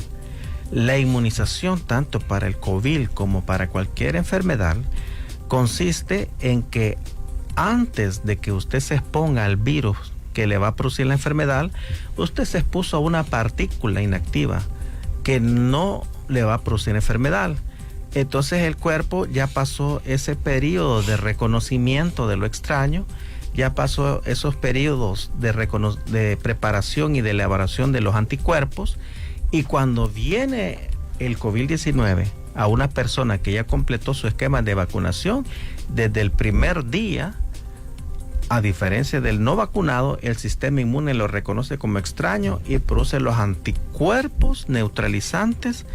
Speaker 3: La inmunización, tanto para el COVID como para cualquier enfermedad, consiste en que antes de que usted se exponga al virus que le va a producir la enfermedad, usted se expuso a una partícula inactiva que no le va a producir enfermedad. Entonces el cuerpo ya pasó ese periodo de reconocimiento de lo extraño, ya pasó esos periodos de preparación y de elaboración de los anticuerpos, y cuando viene el COVID-19 a una persona que ya completó su esquema de vacunación, desde el primer día A diferencia del no vacunado, el sistema inmune lo reconoce como extraño y produce los anticuerpos neutralizantes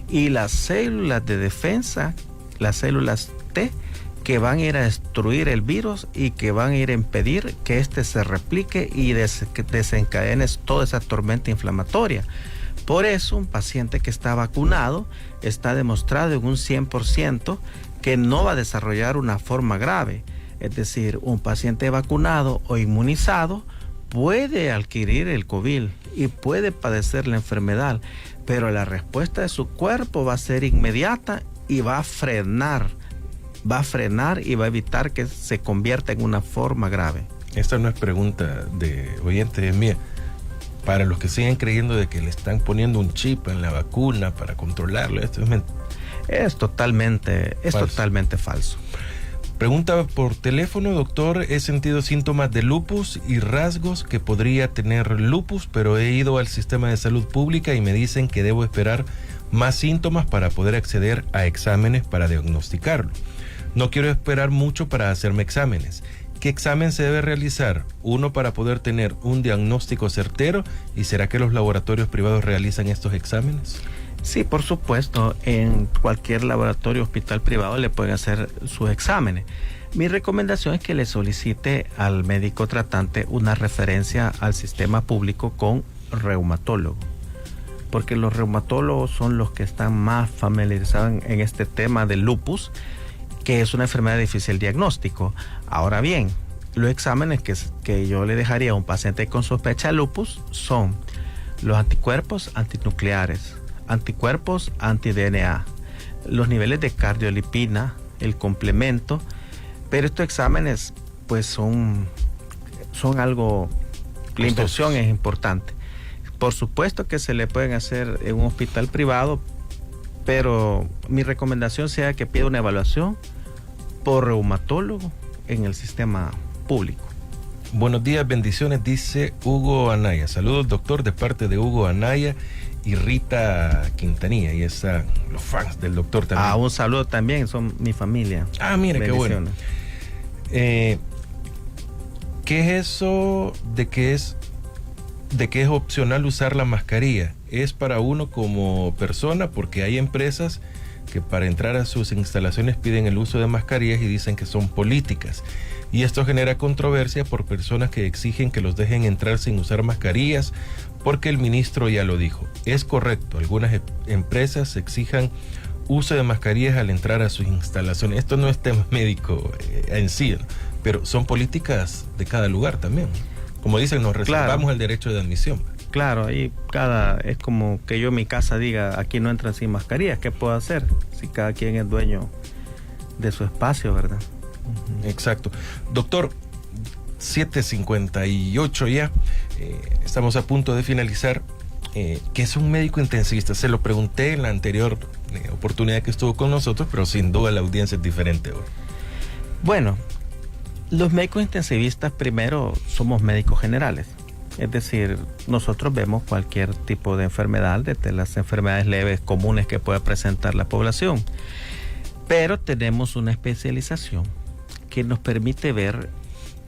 Speaker 3: y las células de defensa, las células T, que van a ir a destruir el virus y que van a ir a impedir que éste se replique y desencadene toda esa tormenta inflamatoria. Por eso, un paciente que está vacunado está demostrado en un 100% que no va a desarrollar una forma grave. Es decir, un paciente vacunado o inmunizado puede adquirir el COVID y puede padecer la enfermedad, pero la respuesta de su cuerpo va a ser inmediata y va a frenar y va a evitar que se convierta en una forma grave.
Speaker 2: Esta no es pregunta de oyente, es mía. Para los que siguen creyendo de que le están poniendo un chip en la vacuna para controlarlo, esto es
Speaker 3: totalmente falso.
Speaker 2: Pregunta por teléfono, doctor, he sentido síntomas de lupus y rasgos que podría tener lupus, pero he ido al sistema de salud pública y me dicen que debo esperar más síntomas para poder acceder a exámenes para diagnosticarlo. No quiero esperar mucho para hacerme exámenes. ¿Qué examen se debe realizar? Uno, para poder tener un diagnóstico certero. ¿Y será que los laboratorios privados realizan estos exámenes?
Speaker 3: Sí, por supuesto. En cualquier laboratorio hospital privado le pueden hacer sus exámenes. Mi recomendación es que le solicite al médico tratante una referencia al sistema público con reumatólogo, porque los reumatólogos son los que están más familiarizados en este tema del lupus, que es una enfermedad de difícil diagnóstico. Ahora bien, los exámenes que yo le dejaría a un paciente con sospecha de lupus son los anticuerpos antinucleares, anticuerpos anti-DNA, los niveles de cardiolipina, el complemento, pero estos exámenes pues son algo, la inversión es importante. Por supuesto que se le pueden hacer en un hospital privado, pero mi recomendación sea que pida una evaluación por reumatólogo en el sistema público.
Speaker 2: Buenos días, bendiciones, dice Hugo Anaya. Saludos, doctor, de parte de Hugo Anaya y Rita Quintanilla, y están los fans del doctor también.
Speaker 3: Un saludo también, son mi familia.
Speaker 2: Mira, qué bueno. ¿Qué es eso de que es opcional usar la mascarilla? ¿Es para uno como persona? Porque hay empresas que para entrar a sus instalaciones piden el uso de mascarillas y dicen que son políticas. Y esto genera controversia por personas que exigen que los dejen entrar sin usar mascarillas porque el ministro ya lo dijo. Es correcto, algunas empresas exijan uso de mascarillas al entrar a sus instalaciones. Esto no es tema médico en sí, pero son políticas de cada lugar también. Como dicen, nos reservamos el derecho de admisión.
Speaker 3: Claro, ahí es como que yo en mi casa diga, aquí no entran sin mascarillas, ¿qué puedo hacer? Si cada quien es dueño de su espacio, ¿verdad?
Speaker 2: Exacto. Doctor, 7:58 ya, estamos a punto de finalizar. ¿Qué es un médico intensivista? Se lo pregunté en la anterior oportunidad que estuvo con nosotros, pero sin duda la audiencia es diferente hoy.
Speaker 3: Bueno, los médicos intensivistas primero somos médicos generales. Es decir, nosotros vemos cualquier tipo de enfermedad, desde las enfermedades leves comunes que pueda presentar la población. Pero tenemos una especialización que nos permite ver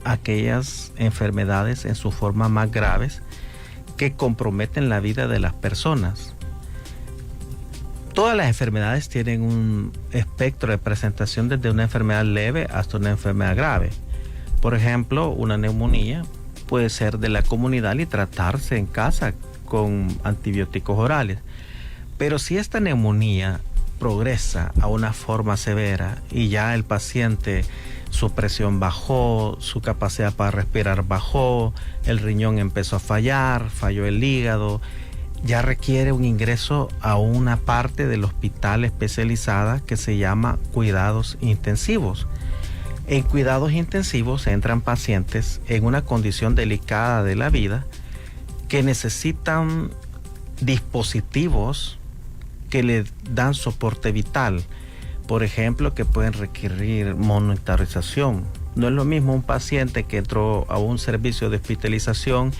Speaker 3: aquellas enfermedades en su forma más graves que comprometen la vida de las personas. Todas las enfermedades tienen un espectro de presentación desde una enfermedad leve hasta una enfermedad grave. Por ejemplo, una neumonía puede ser de la comunidad y tratarse en casa con antibióticos orales. Pero si esta neumonía progresa a una forma severa y ya el paciente, su presión bajó, su capacidad para respirar bajó, el riñón empezó a fallar, falló el hígado, ya requiere un ingreso a una parte del hospital especializada que se llama cuidados intensivos. En cuidados intensivos entran pacientes en una condición delicada de la vida que necesitan dispositivos que le dan soporte vital. Por ejemplo, que pueden requerir monitorización. No es lo mismo un paciente que entró a un servicio de hospitalización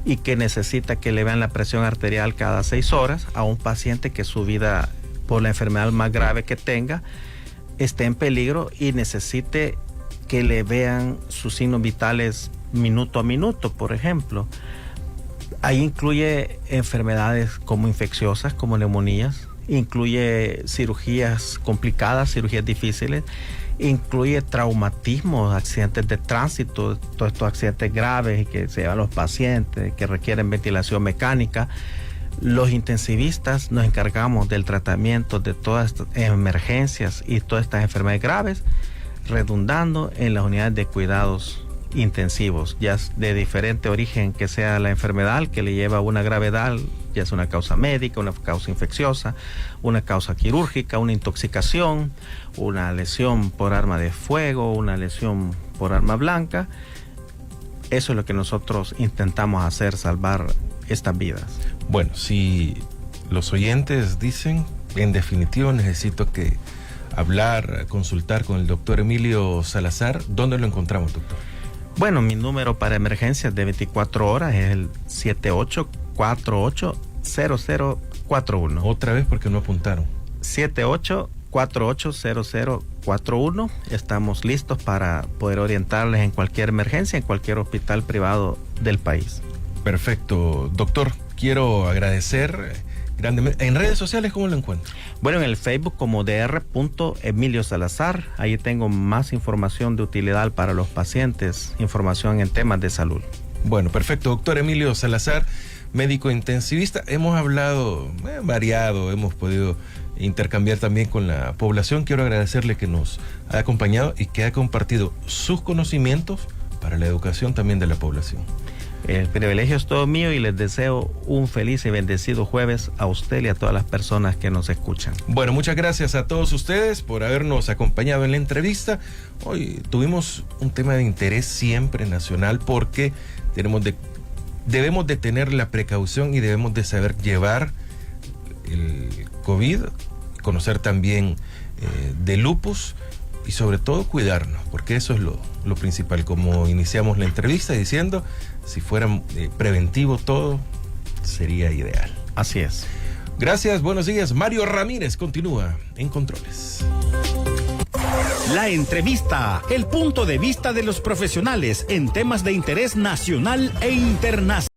Speaker 3: y que necesita que le vean la presión arterial cada 6 horas a un paciente que su vida, por la enfermedad más grave que tenga, esté en peligro y necesite que le vean sus signos vitales minuto a minuto, por ejemplo. Ahí incluye enfermedades como infecciosas, como neumonías, incluye cirugías complicadas, cirugías difíciles, incluye traumatismos, accidentes de tránsito, todos estos accidentes graves que se llevan los pacientes, que requieren ventilación mecánica. Los intensivistas nos encargamos del tratamiento de todas estas emergencias y todas estas enfermedades graves, redundando en las unidades de cuidados intensivos, ya de diferente origen que sea la enfermedad que le lleva a una gravedad, ya es una causa médica, una causa infecciosa, una causa quirúrgica, una intoxicación, una lesión por arma de fuego, una lesión por arma blanca. Eso es lo que nosotros intentamos hacer, salvar estas vidas.
Speaker 2: Bueno, si los oyentes dicen, en definitiva necesito que hablar, consultar con el doctor Emilio Salazar, ¿dónde lo encontramos, doctor?
Speaker 3: Bueno, mi número para emergencias de 24 horas es el 78480041.
Speaker 2: Otra vez porque no apuntaron.
Speaker 3: 78480041. Estamos listos para poder orientarles en cualquier emergencia, en cualquier hospital privado del país.
Speaker 2: Perfecto. Doctor, quiero agradecer grandemente. ¿En redes sociales cómo lo encuentro?
Speaker 3: Bueno, en el Facebook como Dr. Emilio Salazar. Ahí tengo más información de utilidad para los pacientes, información en temas de salud.
Speaker 2: Bueno, perfecto. Doctor Emilio Salazar, médico intensivista. Hemos hablado, variado, hemos podido intercambiar también con la población. Quiero agradecerle que nos ha acompañado y que ha compartido sus conocimientos para la educación también de la población.
Speaker 3: El privilegio es todo mío y les deseo un feliz y bendecido jueves a usted y a todas las personas que nos escuchan.
Speaker 2: Bueno, muchas gracias a todos ustedes por habernos acompañado en la entrevista. Hoy tuvimos un tema de interés siempre nacional porque debemos de tener la precaución y debemos de saber llevar el COVID, conocer también de lupus y sobre todo cuidarnos, porque eso es lo principal. Como iniciamos la entrevista diciendo, si fuera preventivo todo, sería ideal.
Speaker 3: Así es.
Speaker 2: Gracias, buenos días. Mario Ramírez continúa en Controles.
Speaker 1: La entrevista, el punto de vista de los profesionales en temas de interés nacional e internacional.